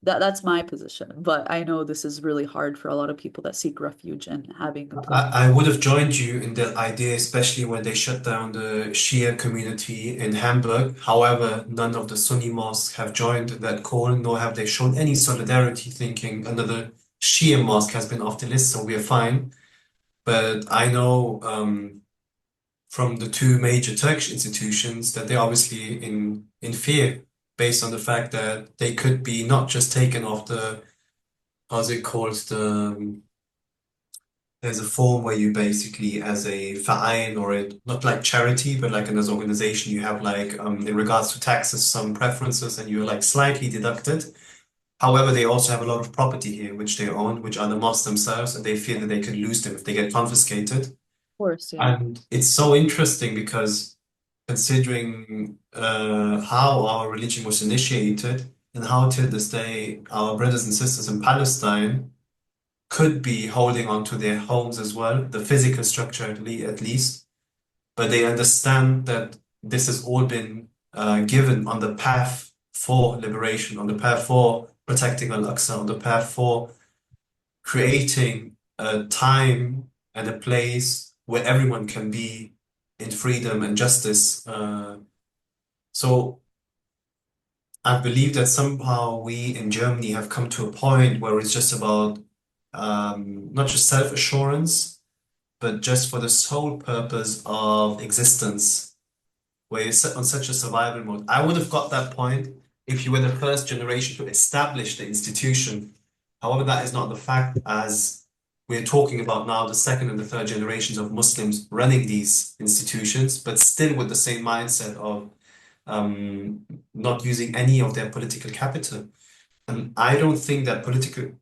That's my position. But I know this is really hard for a lot of people that seek refuge and having complete. I would have joined you in that idea, especially when they shut down the Shia community in Hamburg. However, none of the Sunni mosques have joined that call, nor have they shown any solidarity, thinking another Shia mosque has been off the list, so we are fine. But I know from the two major Turkish institutions that they're obviously in fear based on the fact that they could be not just taken off the, how's it called, there's a form where you basically, as a fa'ain or a, not like charity, but like an organization, you have like, in regards to taxes, some preferences and you're like slightly deducted. However, they also have a lot of property here, which they own, which are the mosques themselves, and they fear that they could lose them if they get confiscated. Of course, yeah. And it's so interesting because considering how our religion was initiated and how till this day our brothers and sisters in Palestine could be holding on to their homes as well, the physical structure at least, but they understand that this has all been given on the path for liberation, on the path for protecting Al-Aqsa, on the path for creating a time and a place where everyone can be in freedom and justice. So I believe that somehow we in Germany have come to a point where it's just about not just self-assurance, but just for the sole purpose of existence, where you're on such a survival mode. I would have got that point if you were the first generation to establish the institution. However, that is not the fact, as we're talking about now the second and the third generations of Muslims running these institutions, but still with the same mindset of not using any of their political capital. And I don't think that political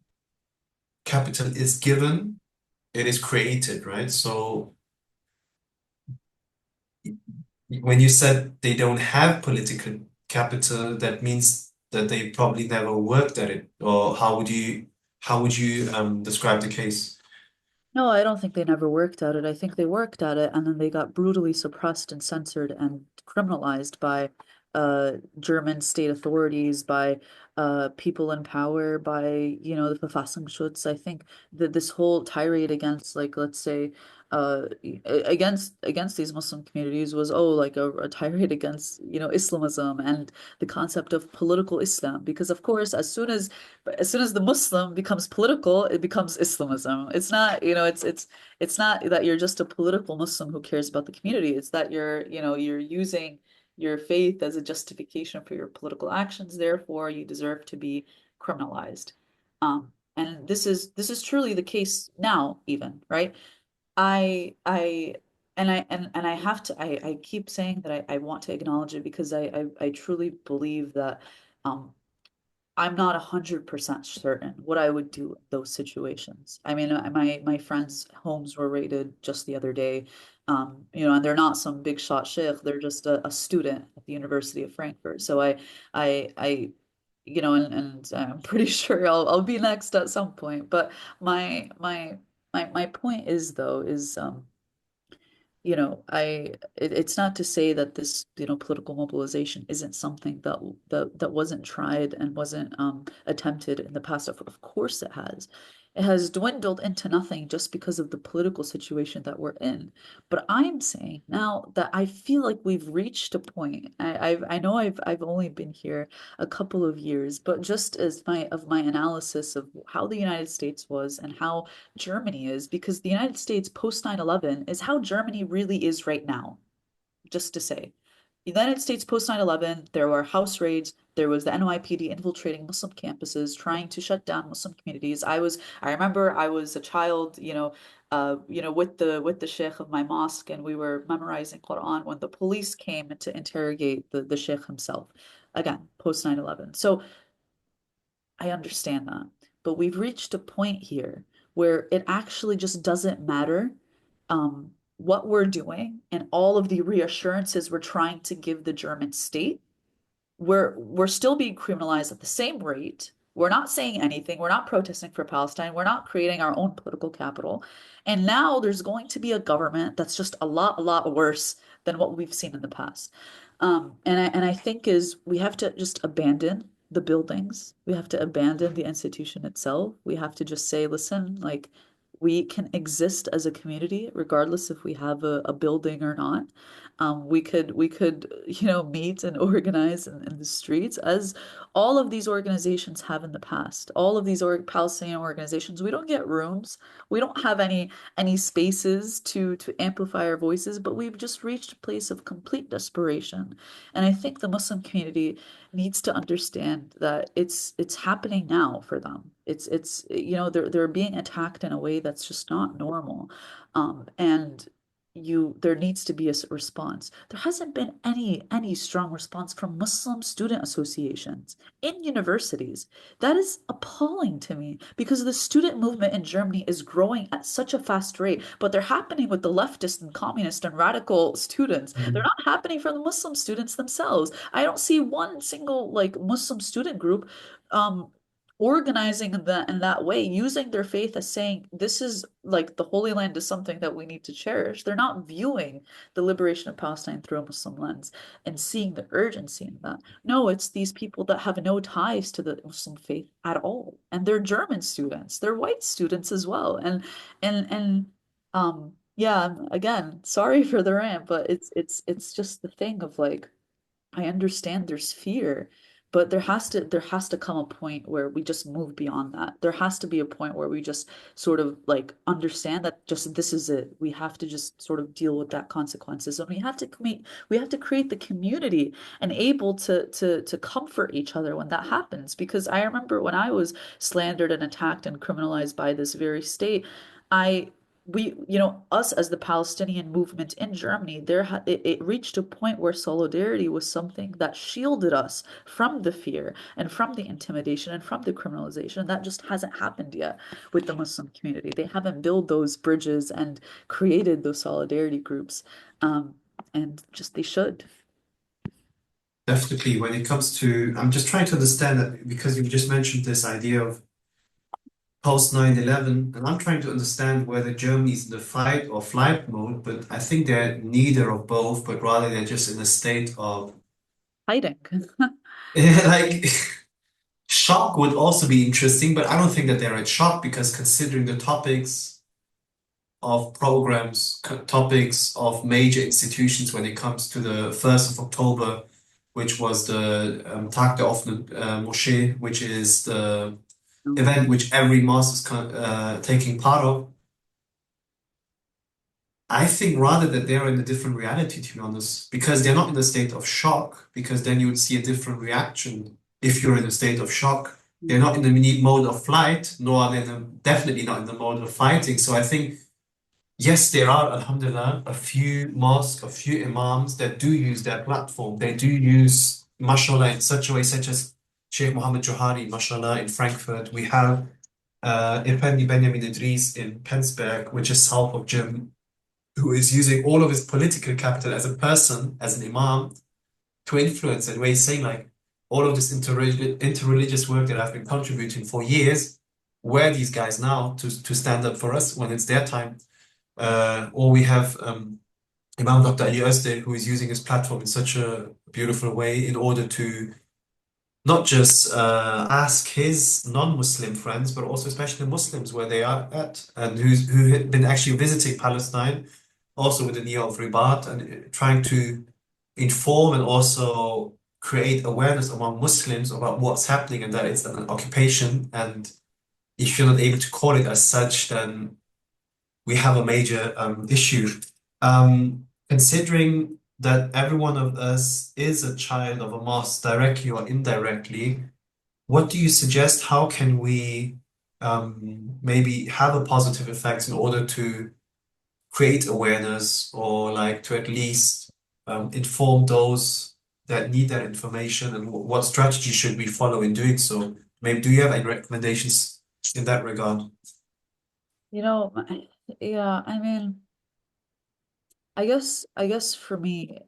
capital is given, it is created, right? So when you said they don't have political capital, that means that they probably never worked at it. Or how would you describe the case? No, I don't think they never worked at it. I think they worked at it and then they got brutally suppressed and censored and criminalized by German state authorities, by people in power, by, the Verfassungsschutz. I think that this whole tirade against, like, let's say, against these Muslim communities was, oh, like a tirade against, Islamism and the concept of political Islam. Because of course, as soon as the Muslim becomes political, it becomes Islamism. It's not, it's not that you're just a political Muslim who cares about the community. It's that you're using your faith as a justification for your political actions. Therefore, you deserve to be criminalized. And this is truly the case now, even, right? I and I have to I keep saying that I want to acknowledge it because I truly believe that um I'm not 100% certain what I would do in those situations. I mean, my friends' homes were raided just the other day, and they're not some big shot sheikh. They're just a student at the University of Frankfurt. So I, and I'm pretty sure I'll be next at some point. But my point is though is it's not to say that this, political mobilization isn't something that wasn't tried and wasn't attempted in the past. Of course it has. It has dwindled into nothing just because of the political situation that we're in. But I'm saying now that I feel like we've reached a point. I know I've only been here a couple of years, but just as my analysis of how the United States was and how Germany is, because the United States post 9/11 is how Germany really is right now. Just to say, the United States post 9/11, there were house raids, there was the NYPD infiltrating Muslim campuses, trying to shut down Muslim communities. I remember I was a child, with the sheikh of my mosque, and we were memorizing Quran when the police came to interrogate the sheikh himself. Again, post 9/11. So I understand that. But we've reached a point here where it actually just doesn't matter what we're doing and all of the reassurances we're trying to give the German state. We're still being criminalized at the same rate. We're not saying anything. We're not protesting for Palestine. We're not creating our own political capital. And now there's going to be a government that's just a lot worse than what we've seen in the past. And I think is we have to just abandon the buildings. We have to abandon the institution itself. We have to just say, listen, like we can exist as a community regardless if we have a building or not. We could, meet and organize in the streets as all of these organizations have in the past. All of these Palestinian organizations, we don't get rooms. We don't have any spaces to amplify our voices, but we've just reached a place of complete desperation. And I think the Muslim community needs to understand that it's happening now for them. They're being attacked in a way that's just not normal. And there needs to be a response. There hasn't been any strong response from Muslim student associations in universities. That is appalling to me because the student movement in Germany is growing at such a fast rate, but they're happening with the leftist and communist and radical students. They're Mhm. not happening from the Muslim students themselves. I don't see one single like Muslim student group um organizing in that way, using their faith as saying this is like the Holy Land is something that we need to cherish. They're not viewing the liberation of Palestine through a Muslim lens and seeing the urgency in that. No, it's these people that have no ties to the Muslim faith at all. And they're German students, they're white students as well. And yeah, again, sorry for the rant, but it's just the thing of like I understand there's fear, but there has to come a point where we just move beyond that. There has to be a point where we just sort of like understand that just this is it. We have to just sort of deal with that consequences, and we have to create the community and able to comfort each other when that happens. Because I remember when I was slandered and attacked and criminalized by this very state, I us as the Palestinian movement in Germany, it reached a point where solidarity was something that shielded us from the fear and from the intimidation and from the criminalization. That just hasn't happened yet with the Muslim community. They haven't built those bridges and created those solidarity groups. Um, and just they should. Definitely, when it comes to, I'm just trying to understand that because you just mentioned this idea of post 9/11, and I'm trying to understand whether Germany's in the fight or flight mode, but I think they're neither of both, but rather they're just in a state of, Hiding. like, shock would also be interesting, but I don't think that they're at shock because considering the topics of programs, topics of major institutions when it comes to the 1st of October, which was the Tag der offenen Moschee, which is the event which every mosque is taking part of. I think rather that they're in a different reality, to be honest, because they're not in a state of shock, because then you would see a different reaction if you're in a state of shock. They're not in the mode of flight, nor are they definitely not in the mode of fighting. So I think, yes, there are, alhamdulillah, a few mosques, a few imams that do use their platform. They do use, mashallah, in such a way, such as Sheikh Mohammed Johari, mashallah, in Frankfurt. We have Effendi Benjamin Idris in Penzberg, which is south of Germany, who is using all of his political capital as a person, as an imam, to influence and where he's saying like all of this interreligious work that I've been contributing for years, where are these guys now to stand up for us when it's their time? Or we have Imam Dr. Ali Özde, who is using his platform in such a beautiful way in order to not just ask his non-Muslim friends, but also especially Muslims where they are at, and who had been actually visiting Palestine, also with the year of Ribat, and trying to inform and also create awareness among Muslims about what's happening and that it's an occupation. And if you're not able to call it as such, then we have a major issue. Considering that every one of us is a child of a mosque, directly or indirectly, what do you suggest? How can we maybe have a positive effect in order to create awareness or like to at least inform those that need that information and what strategy should we follow in doing so? Maybe do you have any recommendations in that regard? You know, yeah, I mean, I guess for me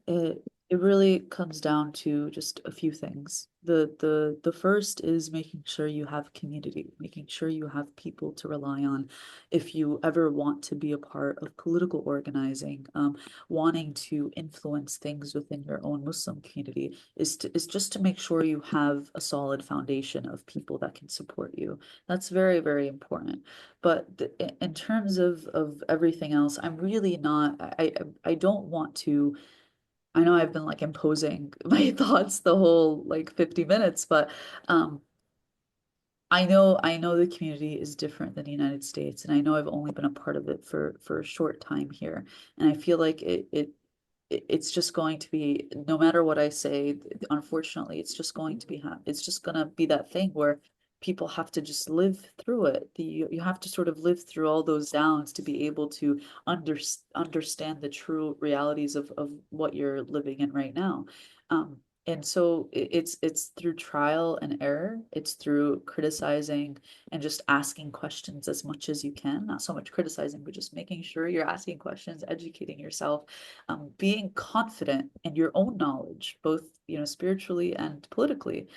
it really comes down to just a few things. The first is making sure you have community, making sure you have people to rely on if you ever want to be a part of political organizing, wanting to influence things within your own Muslim community is just to make sure you have a solid foundation of people that can support you. That's very, very important. But in terms of everything else, I'm really not. I don't want to. I know I've been like imposing my thoughts the whole like 50 minutes, but um, I know the community is different than the United States, and I know I've only been a part of it for a short time here, and I feel like it's just going to be, no matter what I say, unfortunately, it's just going to be it's just gonna be that thing where people have to just live through it. You have to sort of live through all those downs to be able to understand the true realities of what you're living in right now. And so it's through trial and error. It's through criticizing and just asking questions as much as you can. Not so much criticizing, but just making sure you're asking questions, educating yourself, being confident in your own knowledge, both spiritually and politically,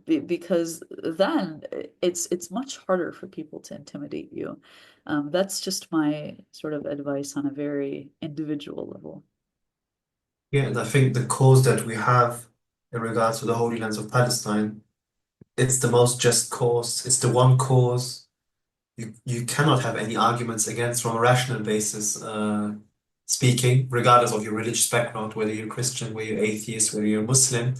because then it's much harder for people to intimidate you. That's just my sort of advice on a very individual level. Yeah, and I think the cause that we have in regards to the Holy Lands of Palestine, it's the most just cause. It's the one cause you cannot have any arguments against from a rational basis, speaking, regardless of your religious background, whether you're Christian, whether you're atheist, whether you're Muslim.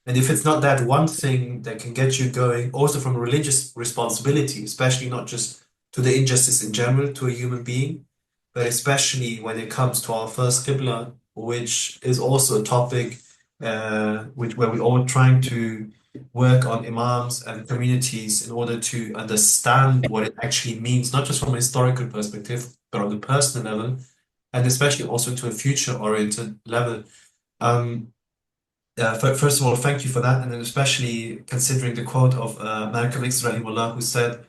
And if it's not that one thing that can get you going, also from a religious responsibility, especially not just to the injustice in general to a human being, but especially when it comes to our first Qibla, which is also a topic where we're all trying to work on imams and communities in order to understand what it actually means, not just from a historical perspective, but on the personal level, and especially also to a future-oriented level. Um, first of all, thank you for that, and then especially considering the quote of Malcolm X, rahimahullah, who said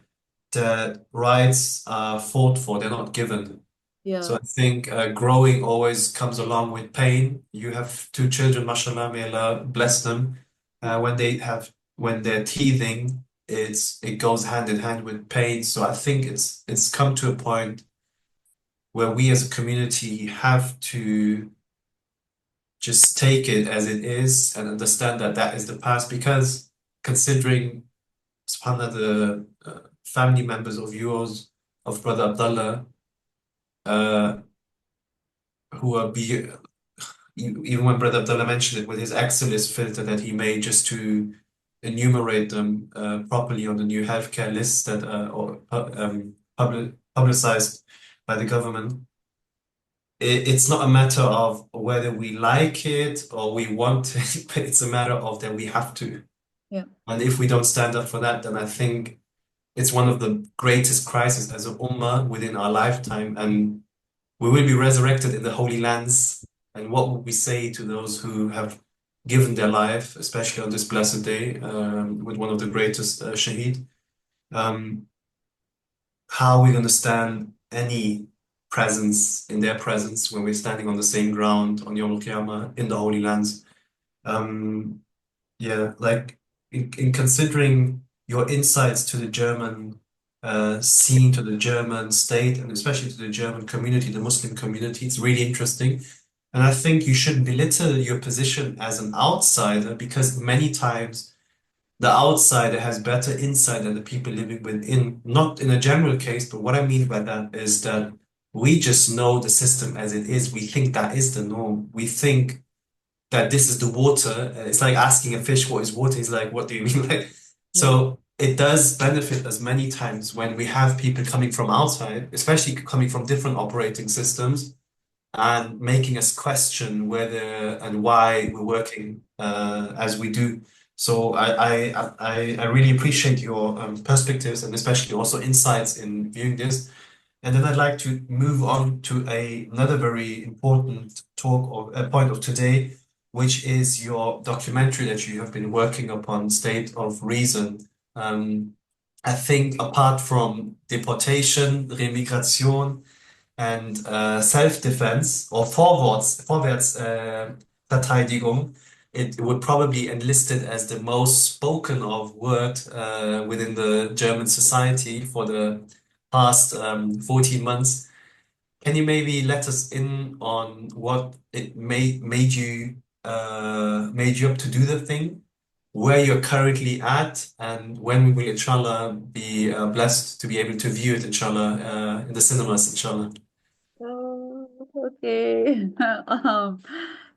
that rights are fought for, they're not given. So Yeah, I think growing always comes along with pain. You have two children, mashallah, may Allah bless them. When they're teething, it goes hand in hand with pain. So I think it's come to a point where we as a community have to just take it as it is and understand that that is the past because considering subhanallah the family members of yours of brother Abdullah uh, who are be even when brother Abdullah mentioned it with his Excelist filter that he made just to enumerate them properly on the new healthcare list that publicized by the government. It's not a matter of whether we like it or we want it, but it's a matter of that we have to. yeah, And if we don't stand up for that, then I think it's one of the greatest crises as an ummah within our lifetime. And we will be resurrected in the Holy Lands. And what would we say to those who have given their life, especially on this blessed day, with one of the greatest shaheed? Um, how are we going to stand any presence in their presence when we're standing on the same ground on Yom Al-Qiyamah in the Holy Lands? Um, yeah, like in considering your insights to the German scene, to the German state, and especially to the German community, the Muslim community, it's really interesting. And I think you shouldn't belittle your position as an outsider because many times the outsider has better insight than the people living within. Not in a general case, but what I mean by that is that we just know the system as it is. We think that is the norm. We think that this is the water. It's like asking a fish what is water. He's like, what do you mean? Like, yeah, so it does benefit us many times when we have people coming from outside, especially coming from different operating systems, and making us question whether and why we're working as we do. So I really appreciate your perspectives and especially also insights in viewing this. And then I'd like to move on to another very important talk or a point of today, which is your documentary that you have been working upon, State of Reason. Um, I think apart from deportation, remigration, and self-defense or Verteidigung, it would probably enlisted as the most spoken of word within the German society for the past 14 months. Can you maybe let us in on what it made you up to do the thing, where you're currently at, and when we will inshallah be blessed to be able to view it inshallah in the cinemas inshallah. Oh, okay.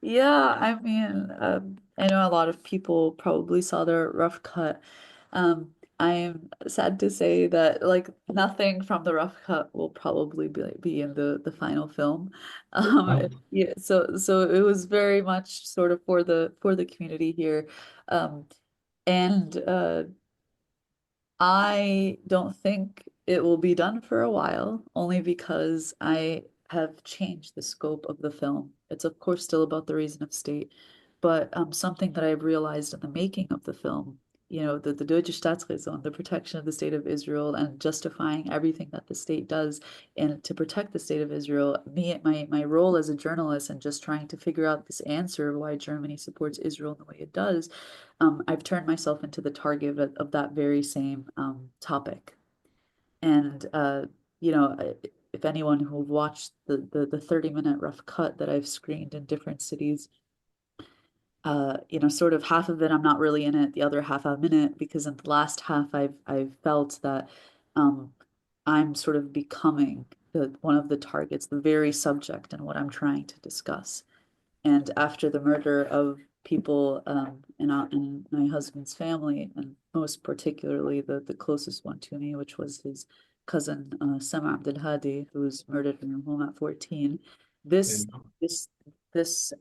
Yeah, I mean, I know a lot of people probably saw the rough cut. Um, I am sad to say that like nothing from the rough cut will probably be in the final film. Yeah, so it was very much sort of for the community here. Um, and I don't think it will be done for a while, only because I have changed the scope of the film. It's of course still about the reason of state, but something that I've realized in the making of the film, you know, the Deutsche Staatsräson, the protection of the state of Israel and justifying everything that the state does and to protect the state of Israel, my role as a journalist and just trying to figure out this answer of why Germany supports Israel in the way it does, I've turned myself into the target of that very same topic. And you know, if anyone who watched the 30-minute rough cut that I've screened in different cities, you know, sort of half of it I'm not really in it, the other half I'm in it because in the last half I've felt that um, I'm sort of becoming the one of the targets, the very subject and what I'm trying to discuss. And after the murder of people in my husband's family, and most particularly the closest one to me, which was his cousin Sama Abdel Hadi, who was murdered in her home at 14, this this this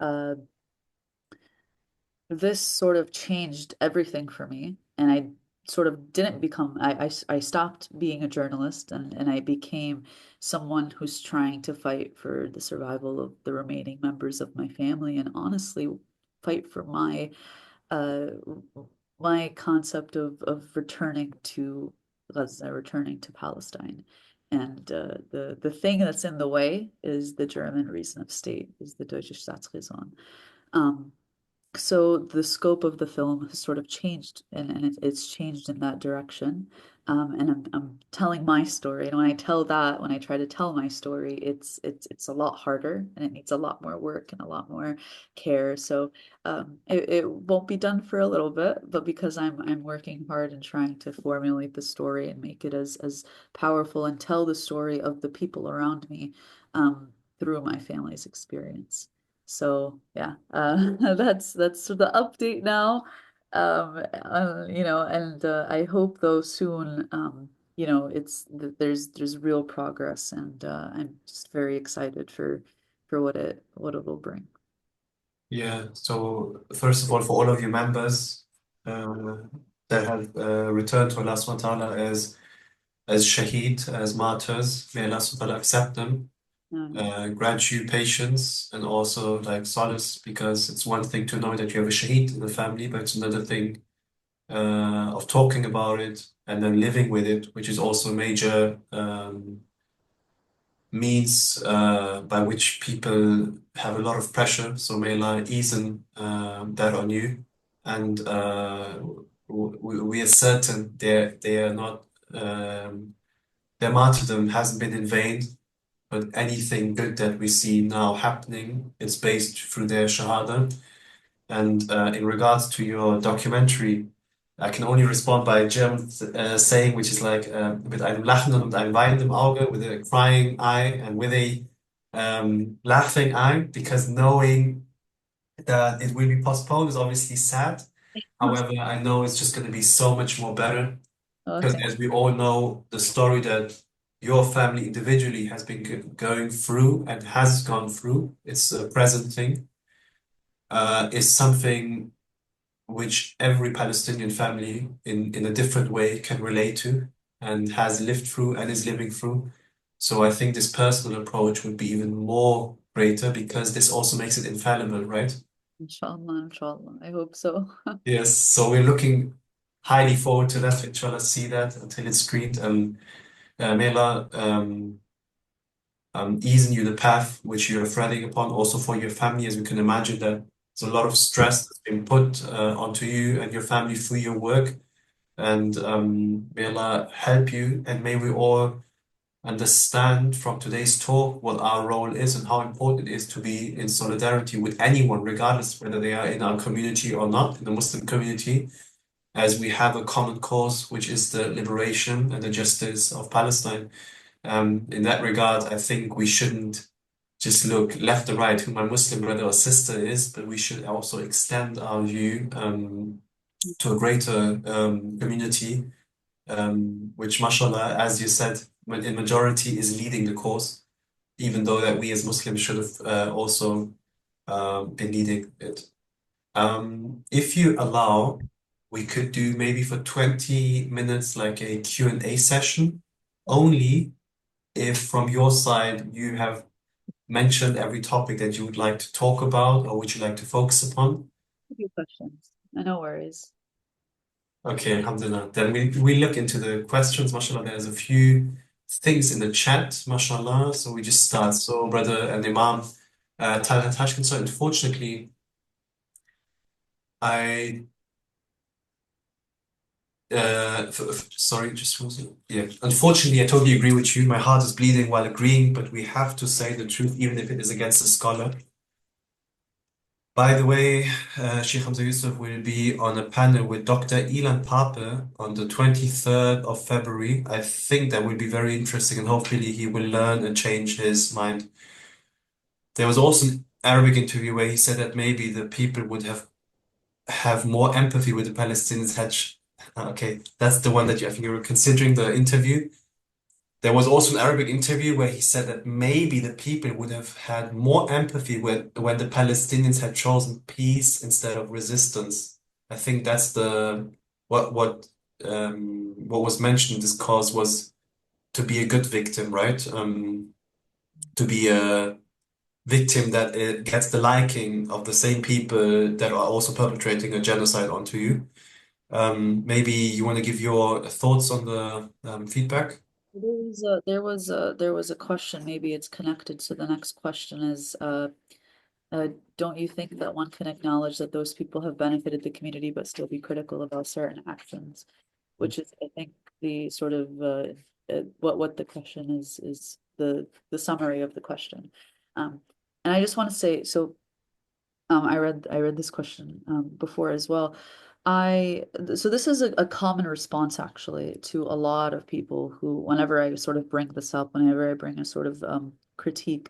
this sort of changed everything for me. And I sort of didn't become, I stopped being a journalist and I became someone who's trying to fight for the survival of the remaining members of my family and honestly fight for uh, my concept of returning to Gaza, returning to Palestine. And the thing that's in the way is the German reason of state, is the Deutsche Staatsräson. Um, so the scope of the film has sort of changed and it's changed in that direction. And I'm telling my story. And when I tell that, when I try to tell my story, it's a lot harder and it needs a lot more work and a lot more care. So it won't be done for a little bit, but because I'm working hard and trying to formulate the story and make it as powerful and tell the story of the people around me through my family's experience. So yeah, that's the update now. You know, and I hope though soon, you know, there's real progress, and I'm just very excited for what it will bring. Yeah, so first of all, for all of you members uh, that have returned to Allah subhanahu wa ta'ala as shaheed, as martyrs, may Allah subhanahu wa ta'ala accept them, grant you patience and also like solace, because it's one thing to know that you have a shaheed in the family, but it's another thing of talking about it and then living with it, which is also a major means by which people have a lot of pressure. So may Allah ease that on you. And we are certain they are not, their martyrdom hasn't been in vain, but anything good that we see now happening, it's based through their shahada. And in regards to your documentary, I can only respond by a German saying, which is like mit einem lachenden und einem weinenden Auge, with a crying eye and with a laughing eye, because knowing that it will be postponed is obviously sad. However, I know it's just going to be so much more better, because Okay. as we all know, the story that your family individually has been going through and has gone through, it's a present thing, is something which every Palestinian family in a different way can relate to and has lived through and is living through. So I think this personal approach would be even more greater because this also makes it infallible, right? Inshallah, inshallah. I hope so. Yes, so we're looking highly forward to that, to inshallah see that until it's screened. May Allah ease in you the path which you're threading upon, also for your family, as we can imagine that there's a lot of stress that's been put onto you and your family through your work. And may Allah help you, and may we all understand from today's talk what our role is and how important it is to be in solidarity with anyone, regardless whether they are in our community or not, in the Muslim community, as we have a common cause, which is the liberation and the justice of Palestine. In that regard, I think we shouldn't just look left or right who my Muslim brother or sister is, but we should also extend our view to a greater community, which, mashallah, as you said, in majority is leading the cause, even though that we as Muslims should have also been leading it. If you allow, we could do maybe for 20 minutes like a Q&A session, only if from your side you have mentioned every topic that you would like to talk about or would you like to focus upon. A few questions. No worries. Okay, alhamdulillah. Then we look into the questions, mashallah. There's a few things in the chat, mashallah. So we just start. So, brother and Imam Talha Tashkent, so unfortunately, I sorry, just one second. Yeah. Unfortunately, I totally agree with you. My heart is bleeding while agreeing, but we have to say the truth, even if it is against a scholar. By the way, Sheikh Hamza Yusuf will be on a panel with Dr. Ilan Pape on the 23rd of February. I think that will be very interesting and hopefully he will learn and change his mind. There was also an Arabic interview where he said that maybe the people would have more empathy with the Palestinians had okay, that's the one that I think you were considering the interview. There was also an Arabic interview where he said that maybe the people would have had more empathy when the Palestinians had chosen peace instead of resistance. I think that's the what was mentioned in this cause was to be a good victim, right? To be a victim that it gets the liking of the same people that are also perpetrating a genocide onto you. Maybe you want to give your thoughts on the feedback? There was a question, maybe it's connected. So the next question is, don't you think that one can acknowledge that those people have benefited the community but still be critical about certain actions? Which is, I think, the sort of what the question is the summary of the question. And I just want to say, so I read this question before as well. So this is a common response actually to a lot of people who, whenever I sort of bring this up, whenever I bring a sort of critique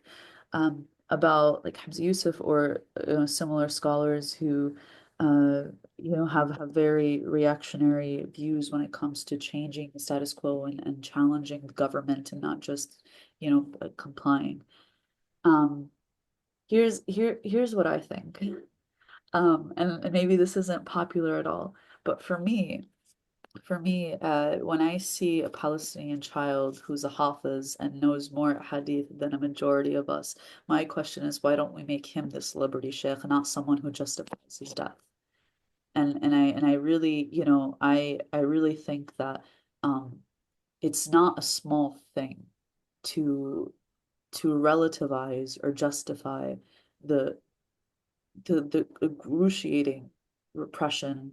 about like Hamza Yusuf or similar scholars who have very reactionary views when it comes to changing the status quo and challenging the government and not just complying. Um, here's what I think. And maybe this isn't popular at all, but for me, when I see a Palestinian child who's a Hafiz and knows more hadith than a majority of us, my question is, why don't we make him this liberty sheikh, not someone who justifies his death? And I really, I really think that it's not a small thing to relativize or justify the the excruciating repression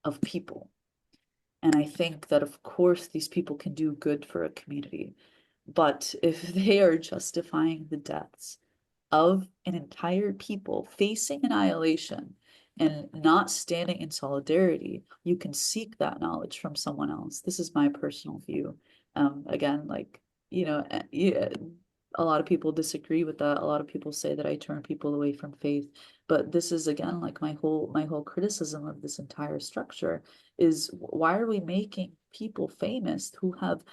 of people. And I think that, of course, these people can do good for a community. But if they are justifying the deaths of an entire people facing annihilation and not standing in solidarity, you can seek that knowledge from someone else. This is my personal view. Again, like, yeah, a lot of people disagree with that. A lot of people say that I turn people away from faith. But this is again like my whole criticism of this entire structure is, why are we making people famous who have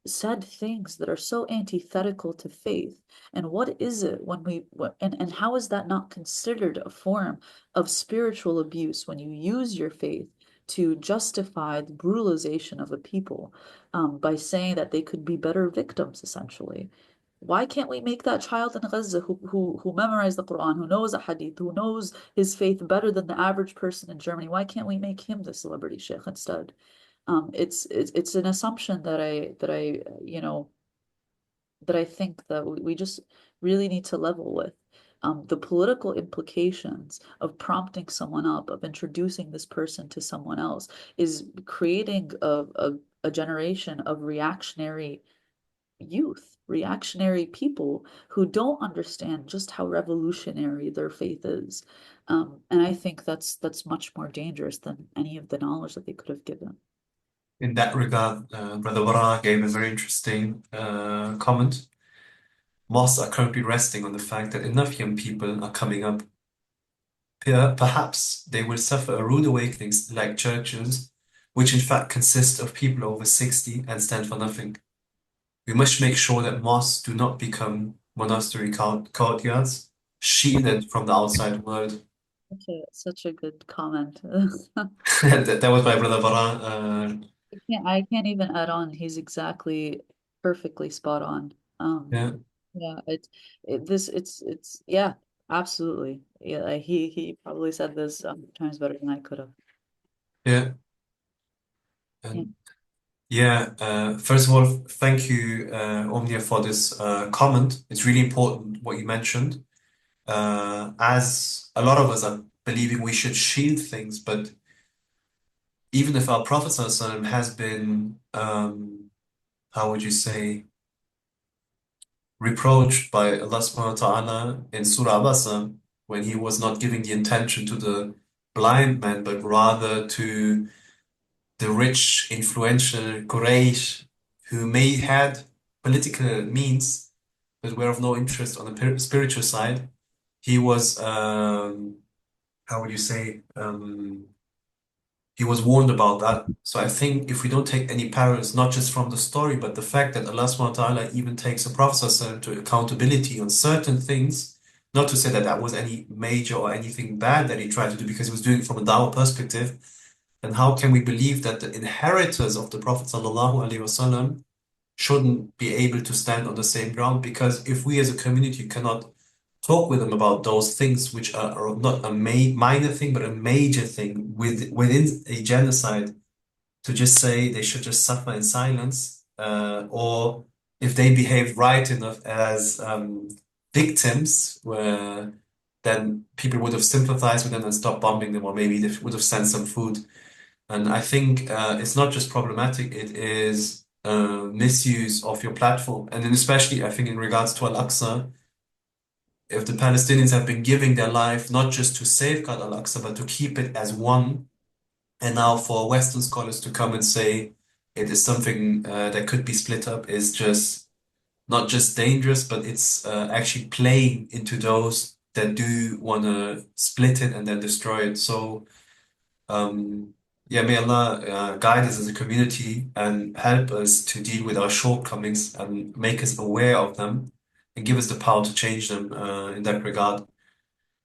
said things that are so antithetical to faith? And what is it when and how is that not considered a form of spiritual abuse when you use your faith to justify the brutalization of a people by saying that they could be better victims, essentially? Why can't we make that child in Gaza who memorized the Quran, who knows a hadith, who knows his faith better than the average person in Germany? Why can't we make him the celebrity sheikh instead? It's an assumption that I think that we just really need to level with. The political implications of prompting someone up, of introducing this person to someone else, is creating a generation of reactionary youth, reactionary people who don't understand just how revolutionary their faith is. And I think that's much more dangerous than any of the knowledge that they could have given. In that regard, Brother Bara gave a very interesting comment. Mosques are currently resting on the fact that enough young people are coming up. Perhaps they will suffer a rude awakening like churches, which in fact consist of people over 60 and stand for nothing. We must make sure that mosques do not become monastery courtyards, shielded from the outside world. Such a good comment. That was my brother Bara. I can't even add on. He's exactly perfectly spot on. Um, Yeah, yeah, it's yeah, absolutely. Yeah, he probably said this times better than I could have. yeah. Yeah. And yeah, first of all, thank you, Omnia, for this comment. It's really important what you mentioned. As a lot of us are believing we should shield things, but even if our Prophet ﷺ has been, how would you say, reproached by Allah subhanahu wa ta'ala in Surah Abasa when he was not giving the intention to the blind man, but rather to the rich, influential Quraysh who may had political means but were of no interest on the spiritual side. He was, how would you say, he was warned about that. So I think if we don't take any parallels, not just from the story, but the fact that Allah subhanahu wa ta'ala even takes a Prophet ﷺ to accountability on certain things, not to say that that was any major or anything bad that he tried to do because he was doing it from a dawah perspective, then how can we believe that the inheritors of the Prophet ﷺ shouldn't be able to stand on the same ground? Because if we as a community cannot talk with them about those things which are not a minor thing but a major thing within a genocide, to just say they should just suffer in silence, or if they behave right enough as victims, then people would have sympathized with them and stopped bombing them, or maybe they would have sent some food. And I think it's not just problematic, it is misuse of your platform. And then especially, I think in regards to Al-Aqsa, if the Palestinians have been giving their life not just to safeguard Al-Aqsa, but to keep it as one, and now for Western scholars to come and say it is something that could be split up is just not just dangerous, but it's actually playing into those that do want to split it and then destroy it. So, yeah, may Allah guide us as a community and help us to deal with our shortcomings and make us aware of them and give us the power to change them in that regard.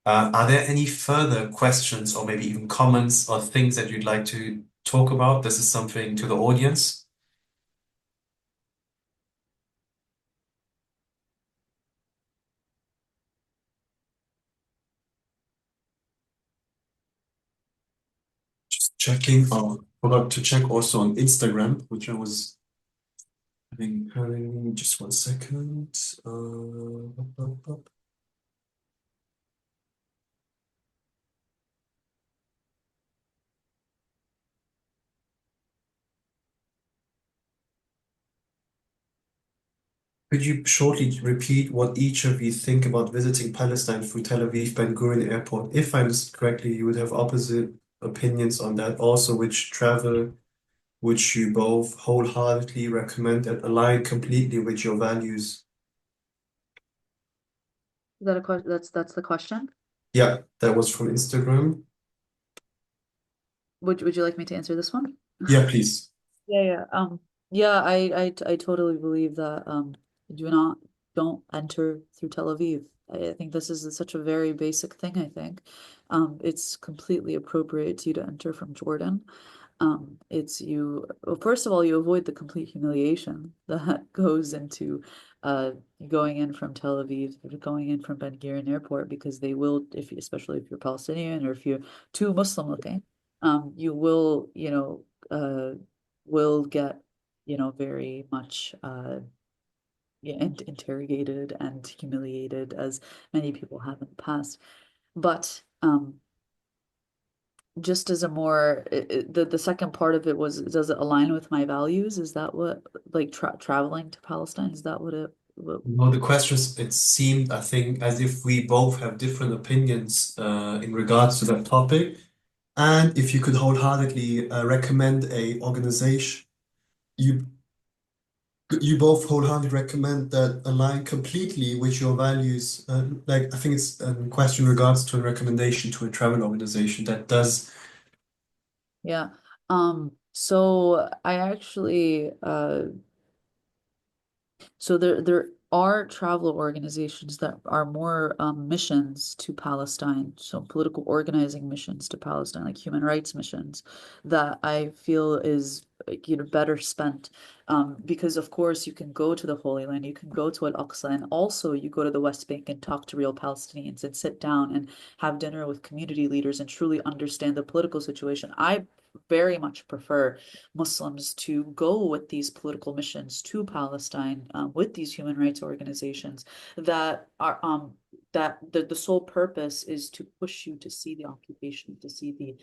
Are there any further questions or maybe even comments or things that you'd like to talk about? This is something to the audience. Just checking. Oh, forgot to check also on Instagram, which I was having just 1 second. Up, up, up. Could you shortly repeat what each of you think about visiting Palestine through Tel Aviv Ben Gurion Airport? If I understood correctly, you would have opposite opinions on that. Also, which travel which you both wholeheartedly recommend and align completely with your values. Is that a question? That's the question. Yeah, that was from Instagram. Would you like me to answer this one? Yeah, please. Yeah. Yeah, I totally believe that do not don't enter through Tel Aviv. I think this is such a very basic thing, I think. It's completely appropriate to you to enter from Jordan. It's you, well, first of all, you avoid the complete humiliation that goes into uh, going in from Tel Aviv, going in from Ben Gurion Airport, because they will, if especially if you're Palestinian or if you're too Muslim looking, you will, will get, very much yeah, interrogated and humiliated, as many people have in the past. But just as a more the second part of it was, does it align with my values? Is that what, like, traveling to Palestine? Is that what? No, the questions, it seemed, I think, as if we both have different opinions in regards to that topic. And if you could wholeheartedly recommend a organization, you you both wholeheartedly recommend that align completely with your values. Like, I think it's a question in regards to a recommendation to a travel organization that does. Yeah. So I actually so there are travel organizations that are more missions to Palestine, so political organizing missions to Palestine, like human rights missions, that I feel is, better spent. Because of course you can go to the Holy Land, you can go to Al-Aqsa, and also you go to the West Bank and talk to real Palestinians and sit down and have dinner with community leaders and truly understand the political situation. I very much prefer Muslims to go with these political missions to Palestine, with these human rights organizations that are that the sole purpose is to push you to see the occupation, to see the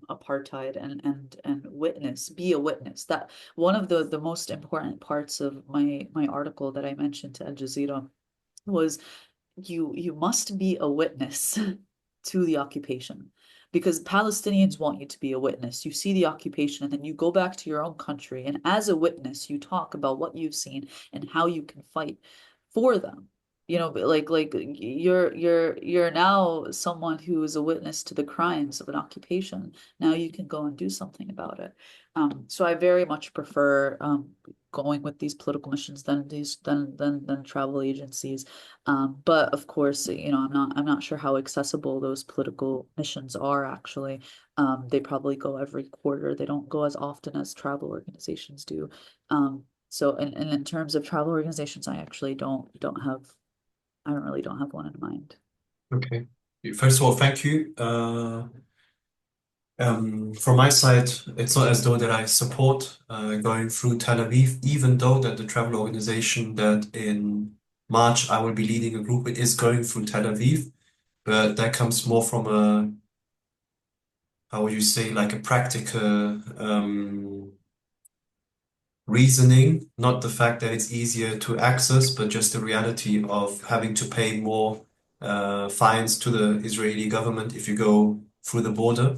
apartheid, and witness, be a witness. That one of the most important parts of my article that I mentioned to Al Jazeera was, you must be a witness to the occupation, because Palestinians want you to be a witness. You see the occupation and then you go back to your own country, and as a witness you talk about what you've seen and how you can fight for them. But like you're now someone who is a witness to the crimes of an occupation. Now you can go and do something about it. So I very much prefer going with these political missions than these than travel agencies. But of course, I'm not sure how accessible those political missions are actually. They probably go every quarter. They don't go as often as travel organizations do. So and in terms of travel organizations, I actually don't have, I don't really don't have one in mind. Okay. First of all, thank you. From my side, it's not as though that I support going through Tel Aviv, even though that the travel organization that in March I will be leading a group with is going through Tel Aviv, but that comes more from a, how would you say, like a practical reasoning, not the fact that it's easier to access, but just the reality of having to pay more fines to the Israeli government if you go through the border.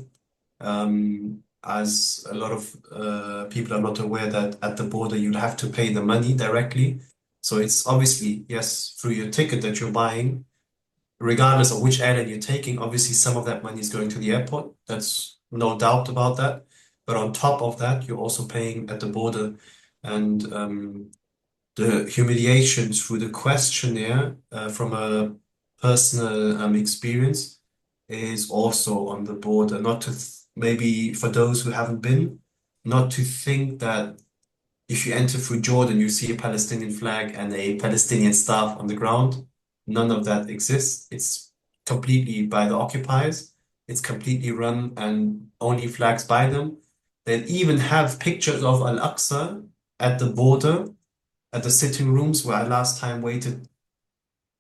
As a lot of people are not aware that at the border you'll have to pay the money directly. So it's obviously, yes, through your ticket that you're buying, regardless of which airline you're taking, obviously some of that money is going to the airport. That's no doubt about that. But on top of that, you're also paying at the border. And the humiliation through the questionnaire from a personal experience is also on the border. Not to maybe for those who haven't been, not to think that if you enter through Jordan, you see a Palestinian flag and a Palestinian staff on the ground. None of that exists. It's completely by the occupiers. It's completely run and only flags by them. They even have pictures of Al-Aqsa at the border, at the sitting rooms where I last time waited,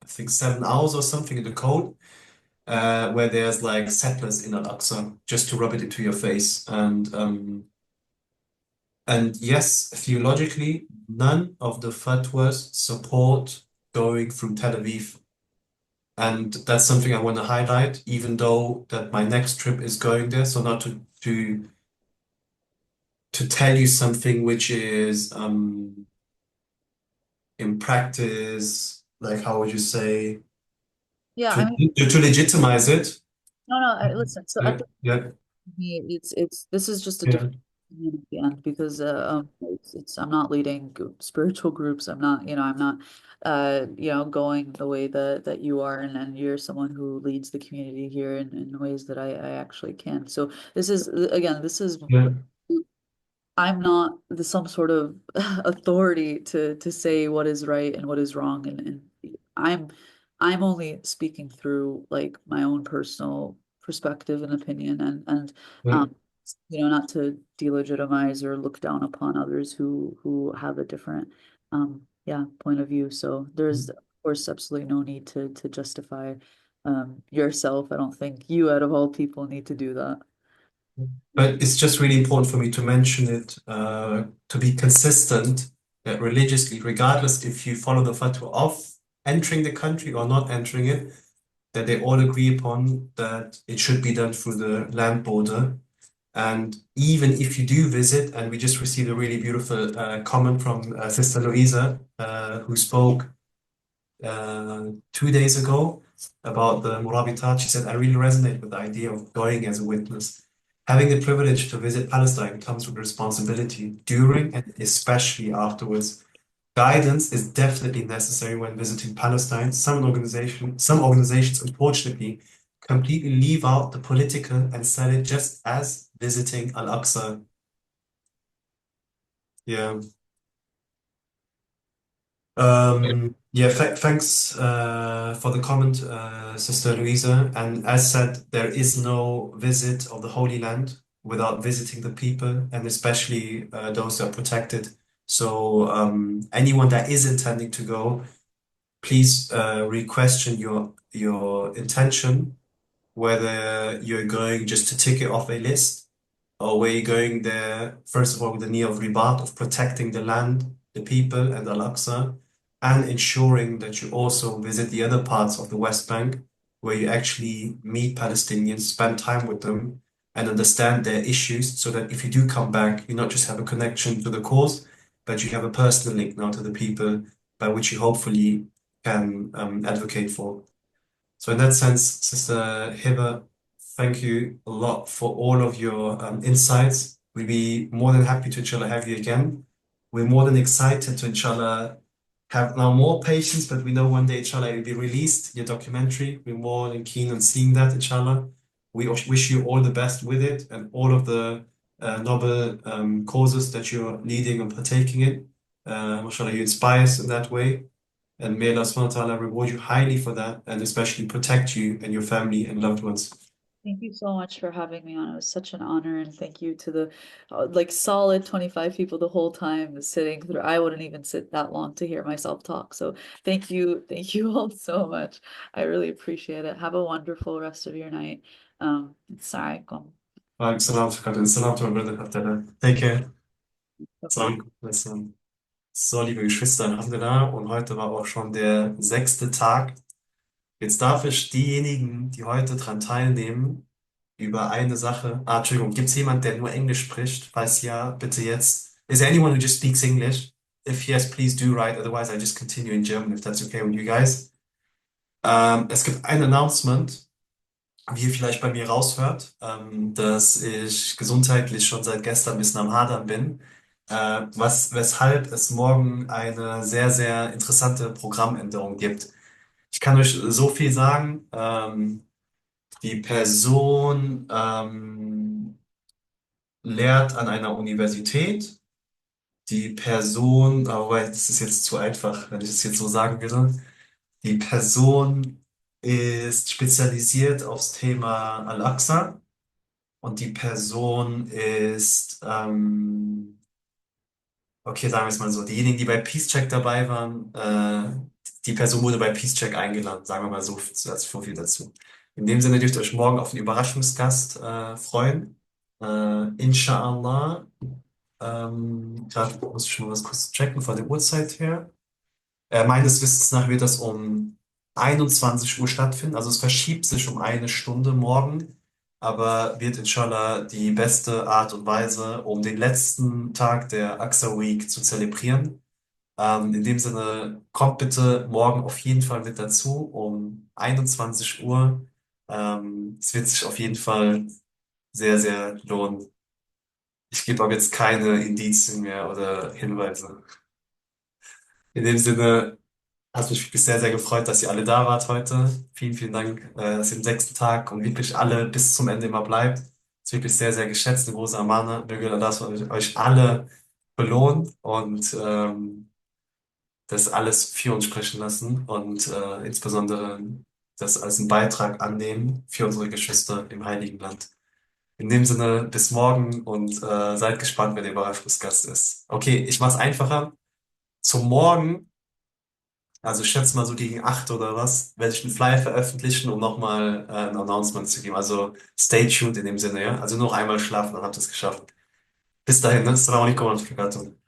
I think 7 hours or something in the cold, where there's like settlers in Al-Aqsa just to rub it into your face. And yes, theologically, none of the fatwas support going through Tel Aviv. And that's something I want to highlight, even though that my next trip is going there. So not to tell you something which is in practice, like how would you say, Yeah, to I mean, to legitimize it. no, listen. So at Yeah, the yeah, it's this is just a yeah, different opinion at the end, because it's I'm not leading spiritual groups. I'm not, I'm not going the way that you are, and you're someone who leads the community here in ways that I actually can. So this is, again, this is yeah. I'm not some sort of authority to say what is right and what is wrong, and I'm only speaking through like my own personal perspective and opinion, and Yeah. um not to delegitimize or look down upon others who have a different yeah, point of view. So there's of course absolutely no need to justify yourself. I don't think you out of all people need to do that. But it's just really important for me to mention it, to be consistent religiously, regardless if you follow the fatwa of entering the country or not entering it, that they all agree upon that it should be done through the land border. And even if you do visit, and we just received a really beautiful comment from Sister Louisa, who spoke 2 days ago about the Murabitat. She said, I really resonate with the idea of going as a witness. Having the privilege to visit Palestine comes with responsibility during and especially afterwards. Guidance is definitely necessary when visiting Palestine. Some organizations, unfortunately, completely leave out the political and sell it just as visiting Al-Aqsa. Yeah. Yeah, thanks for the comment, Sister Louisa. And as said, there is no visit of the Holy Land without visiting the people, and especially those that are protected. So anyone that is intending to go, please re-question your intention, whether you're going just to tick it off a list, or were you going there, first of all, with the need of ribat, of protecting the land, the people, and Al-Aqsa, and ensuring that you also visit the other parts of the West Bank, where you actually meet Palestinians, spend time with them, and understand their issues, so that if you do come back, you not just have a connection to the cause, but you have a personal link now to the people by which you hopefully can advocate for. So in that sense, Sister Hebh, thank you a lot for all of your insights. We'd be more than happy to, inshallah, have you again. We're more than excited to, inshallah, have now more patience, but we know one day, inshallah, it will be released, your documentary. We're more than keen on seeing that, inshallah. We wish you all the best with it and all of the noble causes that you're leading and partaking in. Mashallah, you inspire us in that way. And may Allah subhanahu wa ta'ala reward you highly for that and especially protect you and your family and loved ones. Thank you so much for having me on. It was such an honor, and thank you to the like solid 25 people the whole time sitting through. I wouldn't even sit that long to hear myself talk. So thank you all so much. I really appreciate it. Have a wonderful rest of your night. Assalamualaikum. Wa alaikum salam wa rahmatullahi. Salam to my brother Abdullah. Take care. Bye-bye. Salam alaikum. So, liebe Geschwister, Alhamdulillah, und heute war auch schon der 6. Tag. Jetzt darf ich diejenigen, die heute dran teilnehmen, über eine Sache. Ah, Entschuldigung, gibt es jemand, der nur Englisch spricht? Falls ja, bitte jetzt. Is there anyone who just speaks English? If yes, please do write. Otherwise, I just continue in German, if that's okay with you guys. Es gibt ein Announcement, wie ihr vielleicht bei mir raushört, dass ich gesundheitlich schon seit gestern ein bisschen am Hadern bin, weshalb es morgen eine sehr, sehr interessante Programmänderung gibt. Ich kann euch so viel sagen. Die Person lehrt an einer Universität. Die Person, aber das ist jetzt zu einfach, wenn ich es jetzt so sagen würde. Die Person ist spezialisiert aufs Thema Al-Aqsa und die Person ist, okay, sagen wir es mal so, diejenigen, die bei Peace Check dabei waren, die Person wurde bei Peace Check eingeladen, sagen wir mal so, so viel dazu. In dem Sinne dürft ihr euch morgen auf einen Überraschungsgast freuen. Inshallah. Gerade muss ich schon mal was kurz checken von der Uhrzeit her. Meines Wissens nach wird das um 21 Uhr stattfinden. Also es verschiebt sich um eine Stunde morgen, aber wird inshallah die beste Art und Weise, um den letzten Tag der AXA Week zu zelebrieren. In dem Sinne, kommt bitte morgen auf jeden Fall mit dazu um 21 Uhr. Es wird sich auf jeden Fall sehr, sehr lohnen. Ich gebe aber jetzt keine Indizien mehr oder Hinweise. In dem Sinne, hat mich wirklich sehr, sehr gefreut, dass ihr alle da wart heute. Vielen, vielen Dank, dass ihr am 6. Tag und wirklich alle bis zum Ende immer bleibt. ist wirklich sehr, sehr geschätzt, eine große Amana. Möge Allah das euch alle belohnen und das alles für uns sprechen lassen und insbesondere das als einen Beitrag annehmen für unsere Geschwister im Heiligen Land. In dem Sinne, bis morgen und seid gespannt, wer der Überraschungsgast ist. Okay, ich mach's einfacher. Zum Morgen, also ich schätze mal so gegen 8 oder was, werde ich einen Flyer veröffentlichen, um nochmal ein Announcement zu geben. Also stay tuned in dem Sinne, ja. Also nur noch einmal schlafen, dann habt ihr es geschafft. Bis dahin, ne? Assalamu alaikum wa rahmatullahi wa barakatuh.